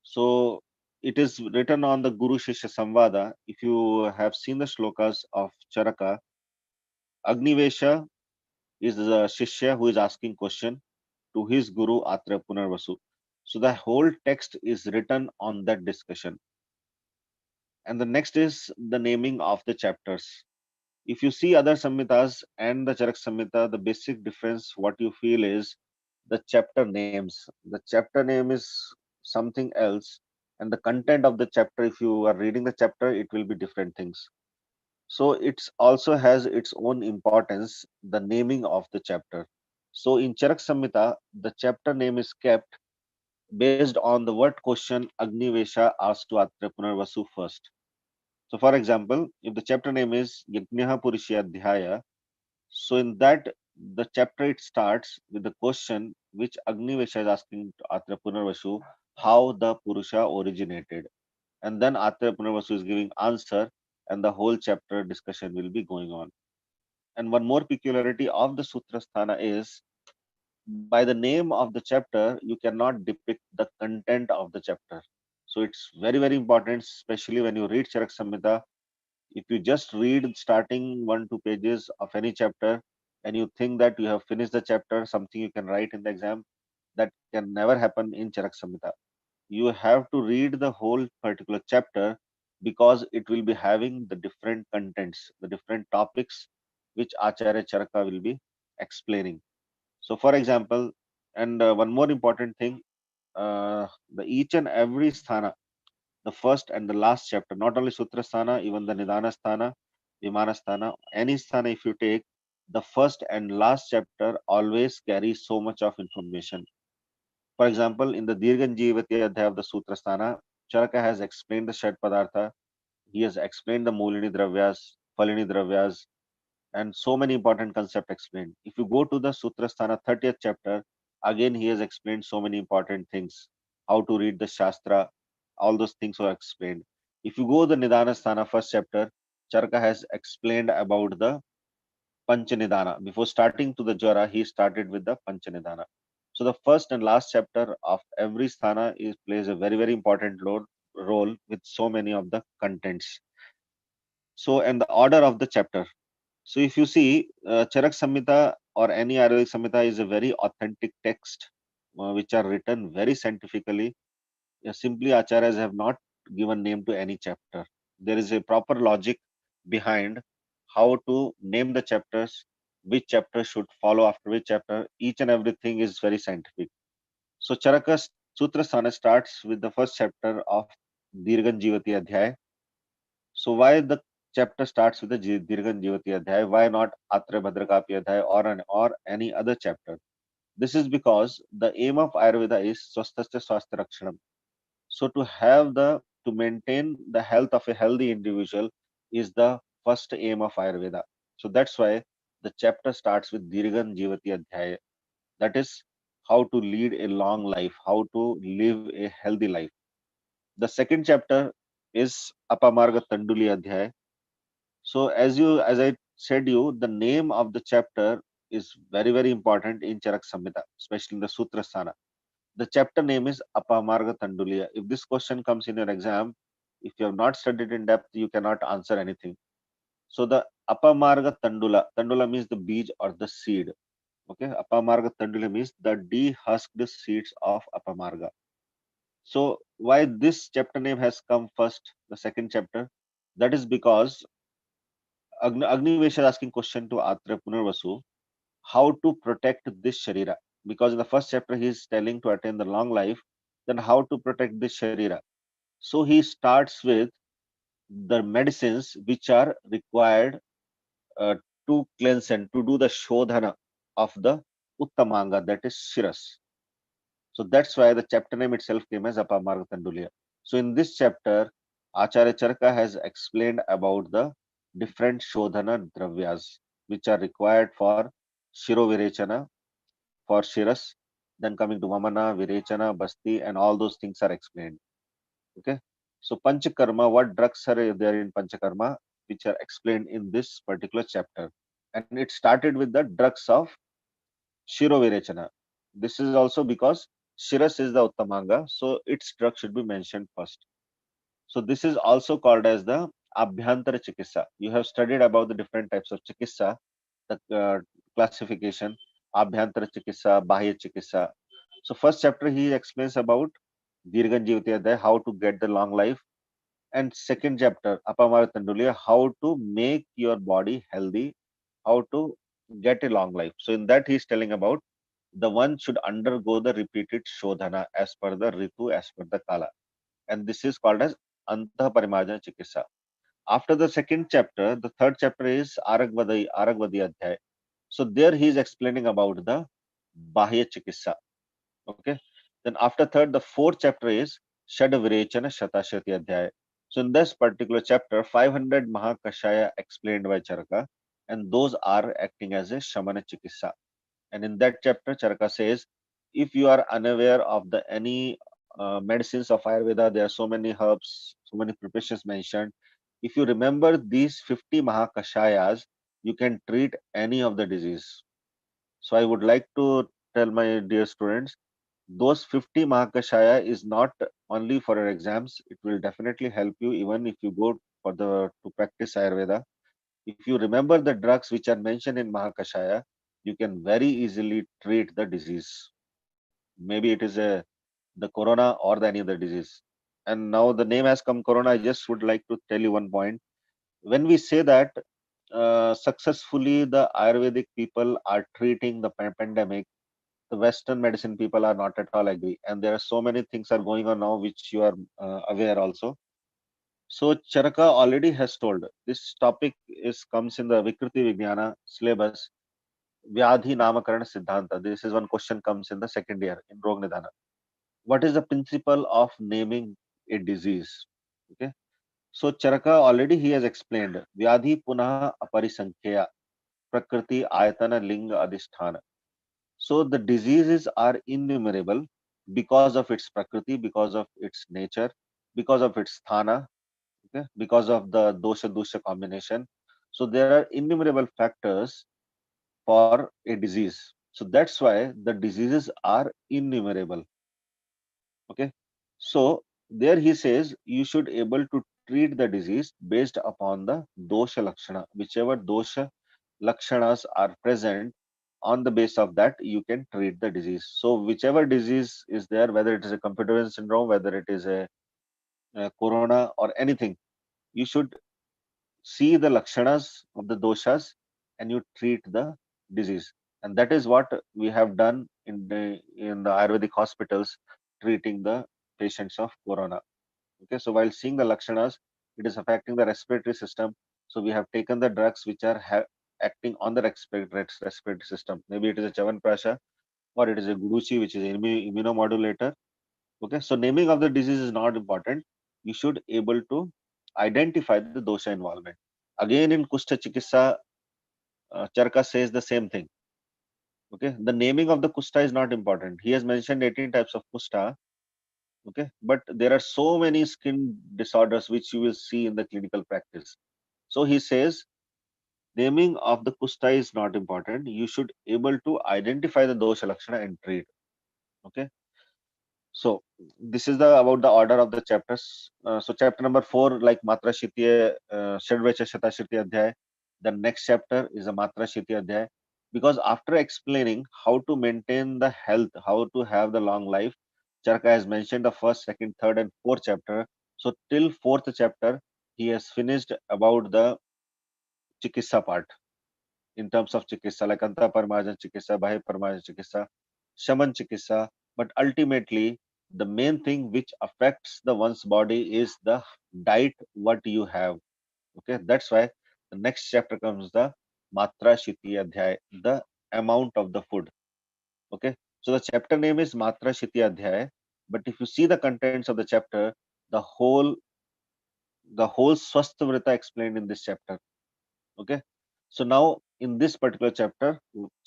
S7: So it is written on the Guru Shishya Samvada. If you have seen the shlokas of Charaka, Agnivesha is the Shishya who is asking question to his Guru Atra Punarvasu. So the whole text is written on that discussion. And the next is the naming of the chapters. If you see other Samhitas and the Charak Samhita, the basic difference what you feel is the chapter names. The chapter name is something else, and the content of the chapter, if you are reading the chapter, it will be different things. So it also has its own importance, the naming of the chapter. So in Charak Samhita, the chapter name is kept based on the word question Agnivesha asked to Atra Punarvasu first. So for example, if the chapter name is Yajnaha Purushyadhyaya, so in that the chapter it starts with the question which Agnivesha is asking to Atra Punarvasu, how the Purusha originated. And then Atra Punarvasu is giving answer, and the whole chapter discussion will be going on. And one more peculiarity of the Sutra Sthana is by the name of the chapter, you cannot depict the content of the chapter. So it's very, very important, especially when you read Charak Samhita. If you just read starting 1 2 pages of any chapter and you think that you have finished the chapter, something you can write in the exam, that can never happen in Charak Samhita. You have to read the whole particular chapter because it will be having the different contents, the different topics which Acharya Charaka will be explaining. So, for example, and one more important thing, the each and every sthana, the first and the last chapter, not only Sutra Sthana, even the Nidana Sthana, Vimana Sthana, any sthana if you take, the first and last chapter always carries so much of information. For example, in the Dirganjivati Adhyaya of the Sutra Sthana, Charaka has explained the Shat Padartha, he has explained the Mulini Dravyas, Falini Dravyas, and so many important concepts explained. If you go to the Sutra Sthana 30th chapter, again he has explained so many important things, how to read the Shastra, all those things are explained. If you go the Nidana Sthana first chapter, Charaka has explained about the Panchanidana. Before starting to the Jara, he started with the Panchanidana. So the first and last chapter of every sthana plays a very, very important role with so many of the contents. So, and the order of the chapter. So if you see, Charak Samhita or any Ayurvedic Samhita is a very authentic text, which are written very scientifically. Simply Acharyas have not given name to any chapter. There is a proper logic behind how to name the chapters, which chapter should follow after which chapter. Each and everything is very scientific. So Charaka Sutra Sthana starts with the first chapter of Dirghan Jivati Adhyay. So why the chapter starts with the Dirghan Jivati Adhyay? Why not Atre Bhadrakapi Adhyay or any other chapter? This is because the aim of Ayurveda is Swasthasya Swasthya Rakshanam. So to maintain the health of a healthy individual is the first aim of Ayurveda. So that's why the chapter starts with Dirghan Jivati Adhyaya. That is how to lead a long life, how to live a healthy life. The second chapter is Apamarga Tanduli Adhyaya. So as I said you, the name of the chapter is very, very important in Charak Samhita, especially in the Sutra Sthana. The chapter name is Apamarga Tanduliya. If this question comes in your exam, if you have not studied in depth, you cannot answer anything. So the Apamarga Tandula means the beej or the seed. Okay, Apamarga Tandula means the dehusked seeds of Apamarga. So why this chapter name has come first, the second chapter? That is because Agnivesh is asking question to Atra Punarvasu, how to protect this Sharira. Because in the first chapter he is telling to attain the long life, then how to protect this Sharira. So he starts with the medicines which are required uh, to cleanse and to do the shodhana of the Uttamanga, that is Shiras. So that's why the chapter name itself came as Apamarga Tandulya. So in this chapter, Acharya Charaka has explained about the different shodhana dravyas which are required for Shiro Virechana, for Shiras, then coming to Vamana, Virechana, Basti, and all those things are explained. Okay. So Panchakarma, what drugs are there in Panchakarma, which are explained in this particular chapter. And it started with the drugs of Shiro Virechana. This is also because Shiras is the Uttamanga, so its drug should be mentioned first. So this is also called as the Abhyantara Chikitsa. You have studied about the different types of Chikitsa, the classification, Abhyantara Chikitsa, Bahya Chikitsa. So first chapter he explains about Dirghan Jivati, how to get the long life. And second chapter, Apamara Tanduliya, how to make your body healthy, how to get a long life. So in that he is telling about the one should undergo the repeated shodhana as per the Ritu, as per the Kala. And this is called as Antah Parimarjana Chikitsa. After the second chapter, the third chapter is Aragvadi Adhyay. So there he is explaining about the Bahya Chikitsa. Okay. Then after third, the fourth chapter is Shad Virechana Shatashati Adhyay. So in this particular chapter, 500 Mahakashaya explained by Charaka, and those are acting as a Shamana Chikitsa. And in that chapter, Charaka says, if you are unaware of the any medicines of Ayurveda, there are so many herbs, so many preparations mentioned. If you remember these 50 Mahakashayas, you can treat any of the disease. So I would like to tell my dear students, those 50 Mahakashaya is not only for your exams, it will definitely help you even if you go for to practice Ayurveda. If you remember the drugs which are mentioned in Mahakashaya, you can very easily treat the disease. Maybe it is the corona or the any other disease. And now the name has come corona. I just would like to tell you one point. When we say that successfully the Ayurvedic people are treating the pandemic, the Western medicine people are not at all agree. And there are so many things are going on now which you are aware also. So Charaka already has told this topic is comes in the Vikriti Vijnana syllabus. Vyadhi Namakarana Siddhanta. This is one question comes in the second year in Rog Nidhana. What is the principle of naming a disease? Okay. So Charaka already he has explained Vyadhi Punaha Aparisankhya Prakriti Ayatana Linga Adhisthana. So the diseases are innumerable because of its prakriti, because of its nature, because of its sthana, okay, because of the dosha dosha combination. So there are innumerable factors for a disease. So that's why the diseases are innumerable. Okay. So there he says you should able to treat the disease based upon the dosha lakshana. Whichever dosha lakshanas are present, on the base of that, you can treat the disease. So whichever disease is there, whether it is a computer vision syndrome, whether it is a corona or anything, you should see the lakshanas of the doshas and you treat the disease. And that is what we have done in the Ayurvedic hospitals, treating the patients of corona. Okay, so while seeing the lakshanas, it is affecting the respiratory system. So we have taken the drugs which are acting on the respiratory system. Maybe it is a Chavanprasha or it is a Guduchi, which is an immunomodulator. Okay, so naming of the disease is not important. You should able to identify the dosha involvement. Again, in Kushta Chikitsa, Charaka says the same thing. Okay, the naming of the Kushta is not important. He has mentioned 18 types of Kushta. Okay, but there are so many skin disorders which you will see in the clinical practice. So he says naming of the Kushta is not important. You should able to identify the dosha lakshana and treat. Okay. So this is the about the order of the chapters. So chapter number 4, like Matra Shitiya, Shadvacha Shata Shitiya Adhyay. The next chapter is a Matra Shitiya Adhyay. Because after explaining how to maintain the health, how to have the long life, Charaka has mentioned the first, second, third, and fourth chapter. So till fourth chapter, he has finished about the Chikitsa part in terms of Chikitsa, like Anta Parmajan Chikitsa, Bahy Parmajan Chikitsa, Shaman Chikitsa. But ultimately, the main thing which affects the one's body is the diet what you have. Okay, that's why the next chapter comes the Matra Shiti Adhyay, the amount of the food. Okay, so the chapter name is Matra Shiti Adhyay, but if you see the contents of the chapter, the whole Swasth Vrita explained in this chapter. Okay, so now in this particular chapter,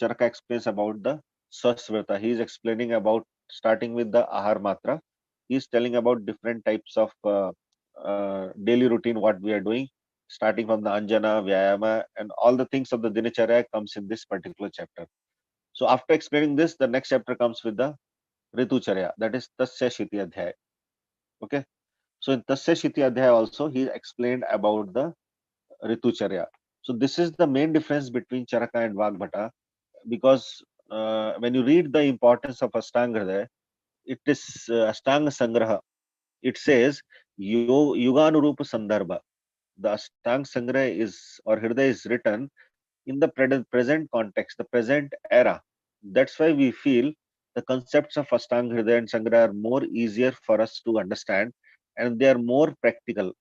S7: Charaka explains about the Swasth Vrita. He is explaining about starting with the Ahar Matra. He is telling about different types of daily routine what we are doing, starting from the Anjana, Vyayama, and all the things of the Dinacharya comes in this particular chapter. So after explaining this, the next chapter comes with the Ritucharya, that is Tasya Shiti Adhyay. Okay, so in Tasya Shiti Adhyay also he explained about the Ritucharya. So this is the main difference between Charaka and Vagbhata, because when you read the importance of Ashtanga, it is Ashtanga Sangraha. It says Yuganurupa Sandarbha. The Ashtanga Sangraha is or Hridaya is written in the present context, the present era. That's why we feel the concepts of Ashtanga Hridaya and Sangraha are more easier for us to understand and they are more practical.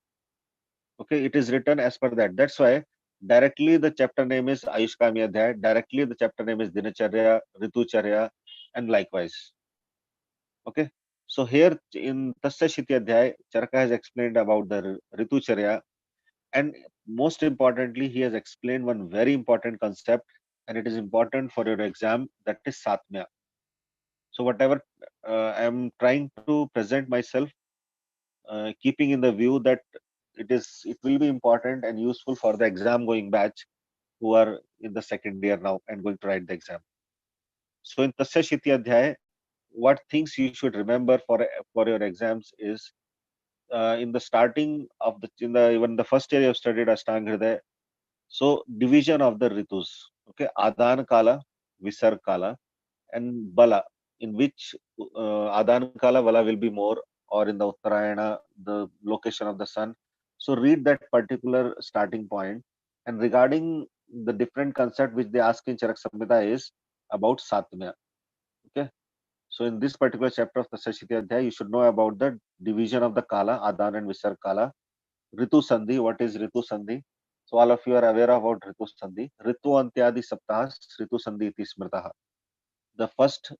S7: Okay, it is written as per that. That's why directly the chapter name is Ayushkami Adhyay, directly the chapter name is Dinacharya, Ritucharya, and likewise. Okay, so here in Tasya Shiti Adhyay, Charaka has explained about the Ritucharya, and most importantly, he has explained one very important concept, and it is important for your exam, that is Satmya. So whatever I am trying to present myself, keeping in the view that it will be important and useful for the exam going batch who are in the second year now and going to write the exam. So in Tasya Shiti Adhyay, what things you should remember for your exams is in the starting of even the first year you have studied Ashtanga Hridaya. So division of the ritus, okay, Adan Kala, Visarg Kala, and Bala, in which Adan Kala Bala will be more, or in the Uttarayana, the location of the sun. So read that particular starting point. And regarding the different concept which they ask in Charak Samhita is about Satmya. Okay. So in this particular chapter of the Sashiti Adhyay, you should know about the division of the Kala, Adan and Visarg Kala. Ritu Sandhi, what is Ritu Sandhi? So all of you are aware about Ritu Sandhi. Ritu Antyadi Saptahas, Ritu Sandhi iti Smritaha. The first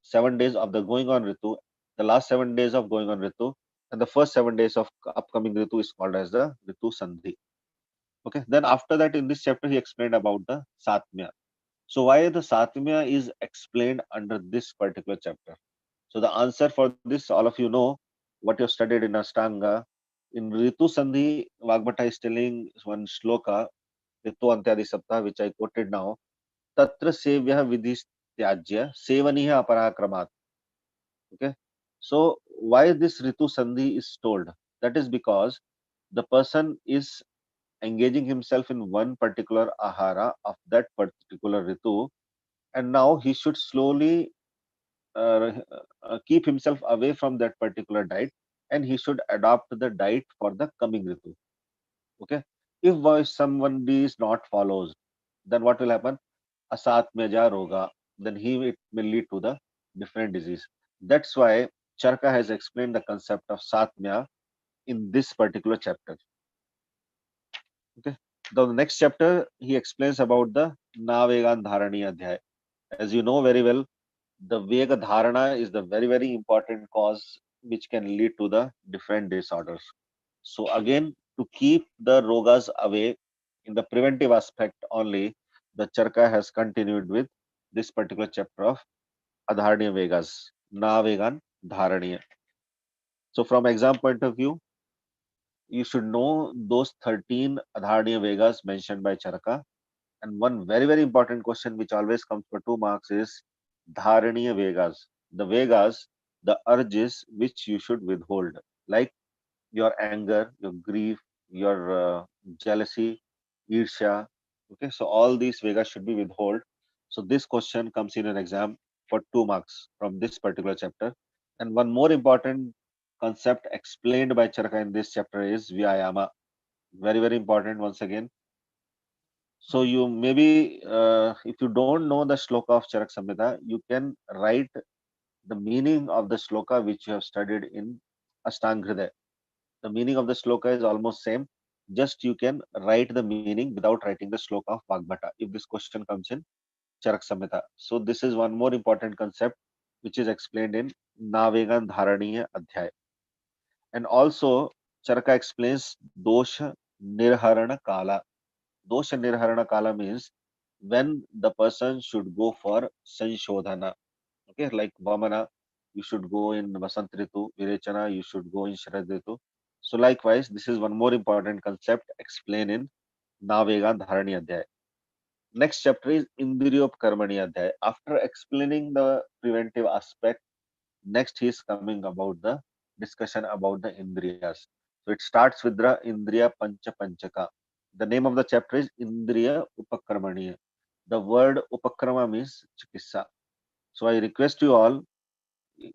S7: 7 days of the going on Ritu, the last 7 days of going on Ritu, and the first 7 days of upcoming Ritu is called as the Ritu Sandhi. Okay. Then after that, in this chapter, he explained about the Satmya. So why the Satmya is explained under this particular chapter? So the answer for this, all of you know what you studied in Ashtanga. In Ritu Sandhi, Vagbhata is telling one shloka, Ritu Antyadi Sapta, which I quoted now. Tatra sevya vidhis tyajya sevaniha aparakramat. Okay. So why this Ritu Sandhi is told? That is because the person is engaging himself in one particular ahara of that particular ritu, and now he should slowly keep himself away from that particular diet, and he should adopt the diet for the coming ritu. Okay. If somebody is not follows, then what will happen? Asatmyaja roga. Then it may lead to the different disease. That's why Charaka has explained the concept of satmya in this particular chapter. Okay. The next chapter he explains about the Navegan Dharani Adhyay. As you know very well, the Vega Dharana is the very important cause which can lead to the different disorders. So again, to keep the rogas away in the preventive aspect only, the Charaka has continued with this particular chapter of Adharaniya Vegas, Navegan Dharaniya. So from exam point of view, you should know those 13 Adharaniya Vegas mentioned by Charaka. And one very important question which always comes for 2 marks is Dharaniya Vegas. The Vegas, the urges which you should withhold, like your anger, your grief, your jealousy, irsha. Okay, so all these Vegas should be withhold. So this question comes in an exam for 2 marks from this particular chapter. And one more important concept explained by Charaka in this chapter is Vyayama. Very important once again. So you maybe, if you don't know the shloka of Charak Samhita, you can write the meaning of the shloka which you have studied in Ashtanga Hridaya. The meaning of the shloka is almost same. Just you can write the meaning without writing the shloka of Vagbhata if this question comes in Charak Samhita. So this is one more important concept which is explained in Navegan Dharaniya Adhyay. And also Charaka explains Dosha Nirharana Kala. Dosha Nirharana Kala means when the person should go for Sanshodhana. Okay, like Vamana, you should go in Vasant Ritu, Virechana, you should go in Sharad Ritu. So likewise, this is one more important concept explained in Navegan Dharani Adhyay. Next chapter is Indriyopkarmani Adhyay. After explaining the preventive aspect, next he is coming about the discussion about the Indriyas. So it starts with the Indriya Pancha Panchaka. The name of the chapter is Indriya Upakarmani. The word Upakrama means Chikissa. So I request you all,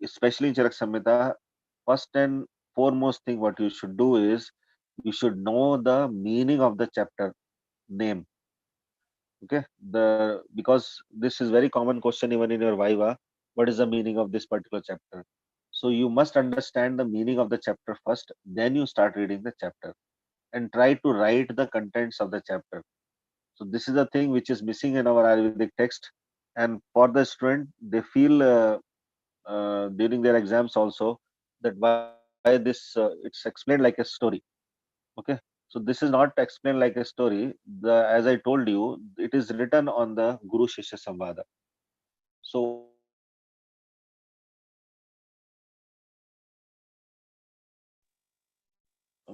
S7: especially in Charak Samhita, first and foremost thing what you should do is you should know the meaning of the chapter name. Okay, because this is very common question even in your Viva. What is the meaning of this particular chapter? So you must understand the meaning of the chapter first, then you start reading the chapter and try to write the contents of the chapter. So this is the thing which is missing in our Ayurvedic text, and for the student they feel during their exams also that why this it's explained like a story. Okay, so this is not explained like a story. As I told you, it is written on the Guru Shishya Samvada. So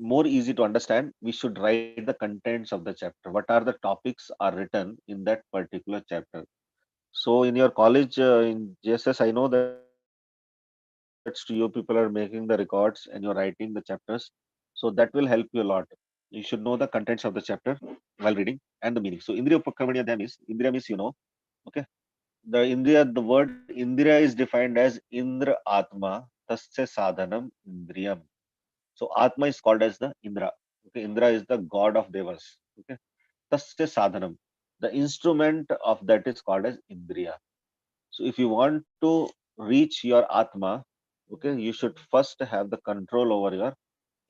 S7: more easy to understand, we should write the contents of the chapter. What are the topics are written in that particular chapter? So in your college, in JSS, I know that you people are making the records and you're writing the chapters. So that will help you a lot. You should know the contents of the chapter while reading and the meaning. So Indriya Upakramaniya Adhyaya means, Indriya means, okay. The Indriya, the word Indriya is defined as Indra Atma Tasya Sadhanam Indriyam. So Atma is called as the Indra. Okay, Indra is the god of Devas. Okay, Tasya Sadhanam. The instrument of that is called as Indriya. So if you want to reach your Atma, okay, you should first have the control over your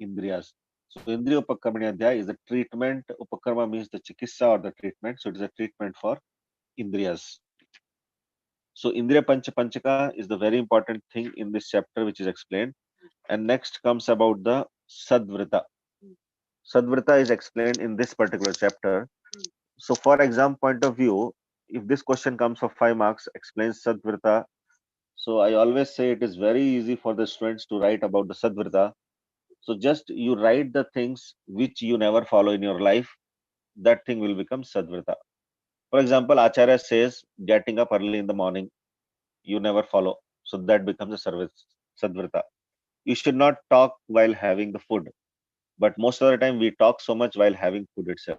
S7: Indriyas. So Indriya Upakarmani Adhyaya is the treatment. Upakarma means the chikissa or the treatment. So it is a treatment for Indriyas. So Indriya Pancha Panchaka is the very important thing in this chapter which is explained. And next comes about the Sadvrita. Sadvrita is explained in this particular chapter. So for exam point of view, if this question comes for 5 marks, explains Sadvrita. So I always say it is very easy for the students to write about the Sadvrita. So just you write the things which you never follow in your life, that thing will become Sadvrita. For example, Acharya says getting up early in the morning, you never follow. So that becomes a service, Sadvrita. You should not talk while having the food. but most of the time we talk so much while having food itself.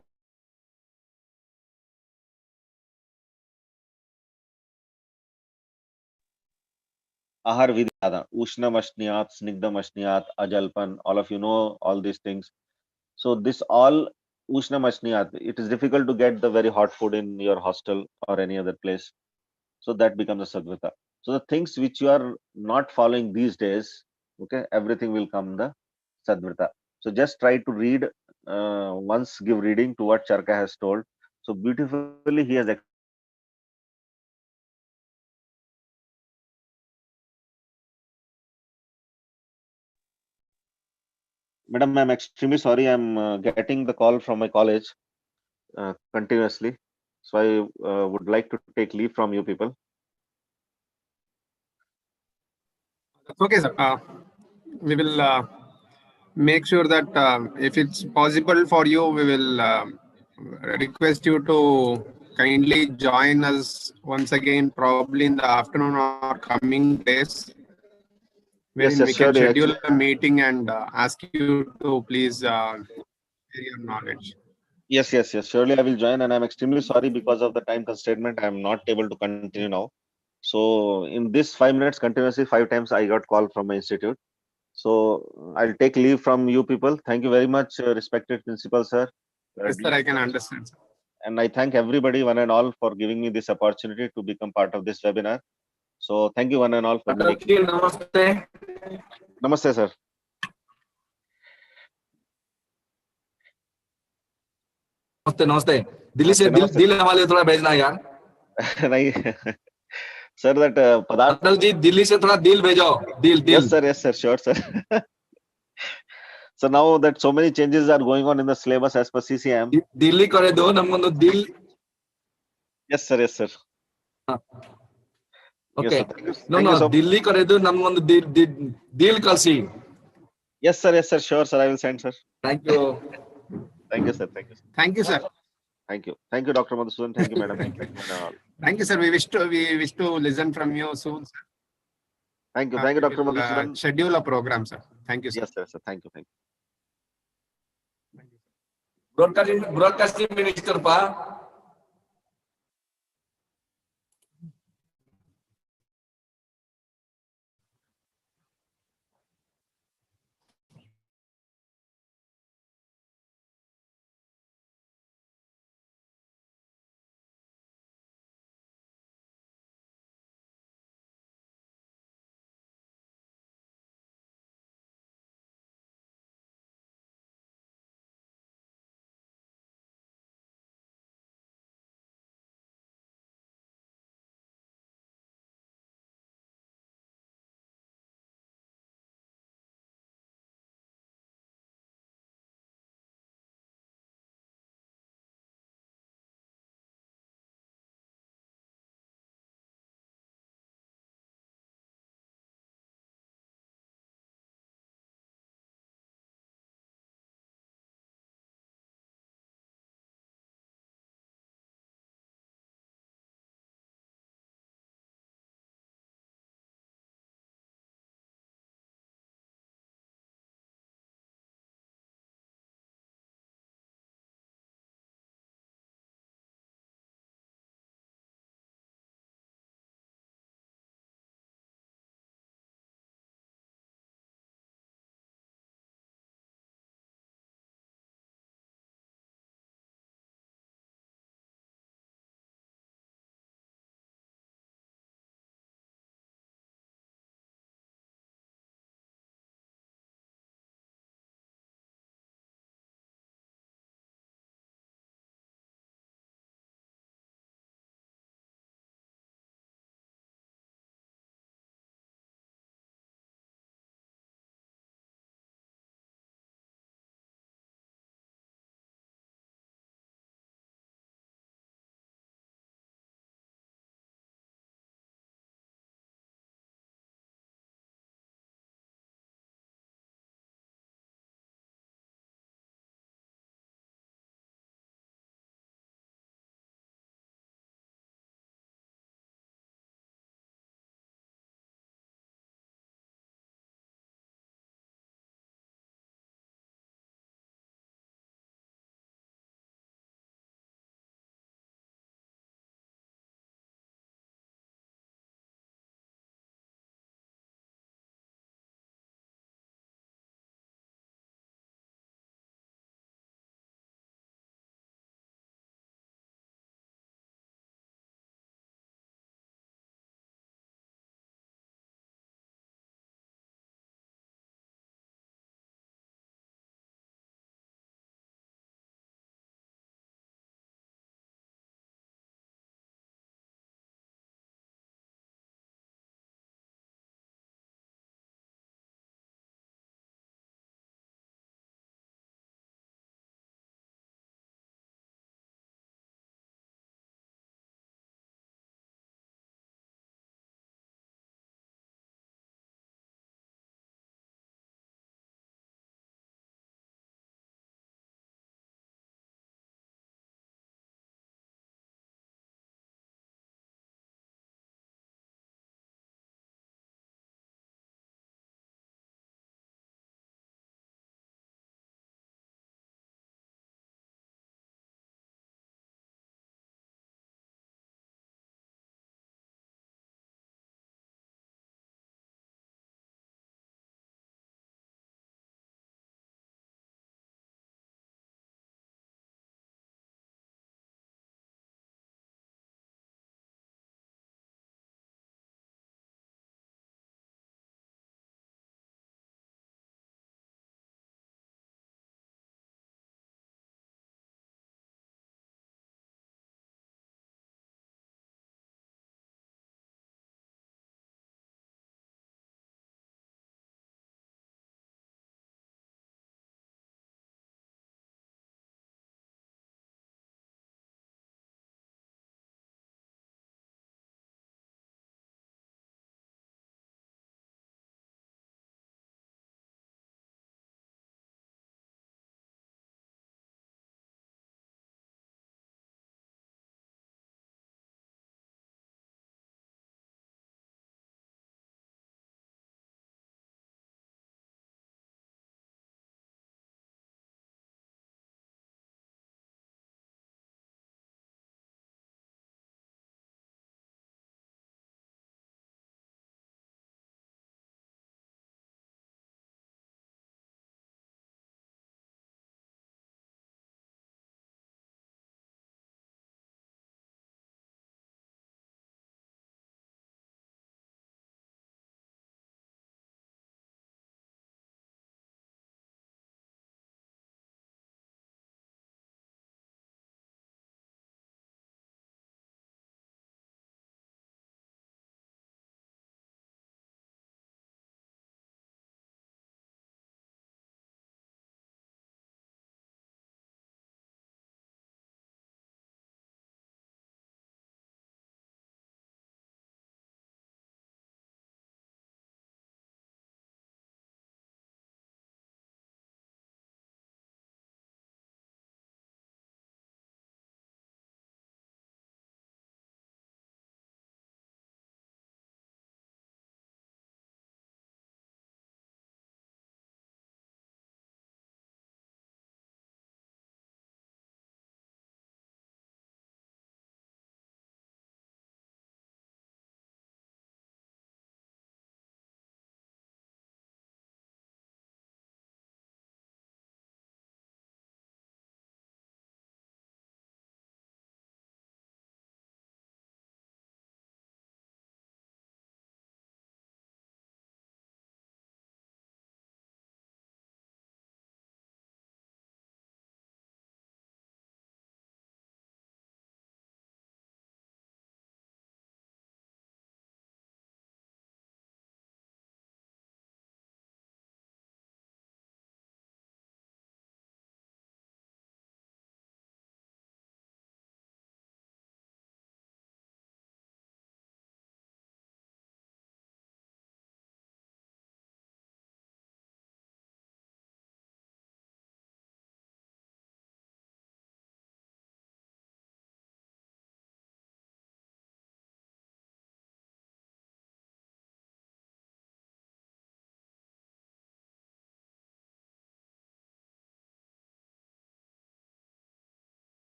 S7: Ahar Vidyada, Ushnam Ashniyat, Snigdam Ashniyat, Ajalpan, all of you know all these things. So this all Ushnam Ashniyat, it is difficult to get the very hot food in your hostel or any other place. So that becomes a Sadvita. So the things which you are not following these days, okay, everything will come the Sadvita. So just try to read, once give reading to what Charaka has told. So beautifully he has Madam, I'm extremely sorry. I'm getting the call from my college continuously. So I would like to take leave from you people.
S8: That's okay, sir. We will make sure that if it's possible for you, we will request you to kindly join us once again, probably in the afternoon or coming days, wherein we can
S7: surely.
S8: schedule a meeting and ask you to please share your knowledge.
S7: Yes. Surely I will join, and I'm extremely sorry because of the time constraint. I'm not able to continue now. So in this 5 minutes continuously, 5 times I got call from my institute. So I'll take leave from you people. Thank you very much, respected principal sir.
S8: Yes, sir, I can understand, sir.
S7: And I thank everybody, one and all, for giving me this opportunity to become part of this webinar. So thank you, one and all, for
S9: Namaste.
S7: Namaste, sir.
S9: नमस्ते दिल्ली से दिल हवाले थोड़ा भेजना यार
S7: नहीं sir, that Padarth
S9: Atal ji Delhi से थोड़ा दिल भेजो दिल
S7: yes sir, sure sir. So now that so many changes are going on in the syllabus as per CCM.
S9: Delhi करे दो नमगोंदो दिल
S7: Yes sir.
S9: Okay.
S7: Yes,
S9: No, Delhi kare do nammondu deal kalsi.
S7: Yes sir, sure sir, I will send sir.
S9: Thank you.
S7: Thank you sir.
S8: Thank you, sir.
S7: Thank you Dr. Madhusudan. Thank you madam.
S8: Thank you, sir. We wish to listen from you soon, sir.
S7: Thank you Dr. Madhusudan.
S8: Schedule a program, sir. Thank you, sir.
S7: Yes sir, thank you.
S9: Broadcasting minister pa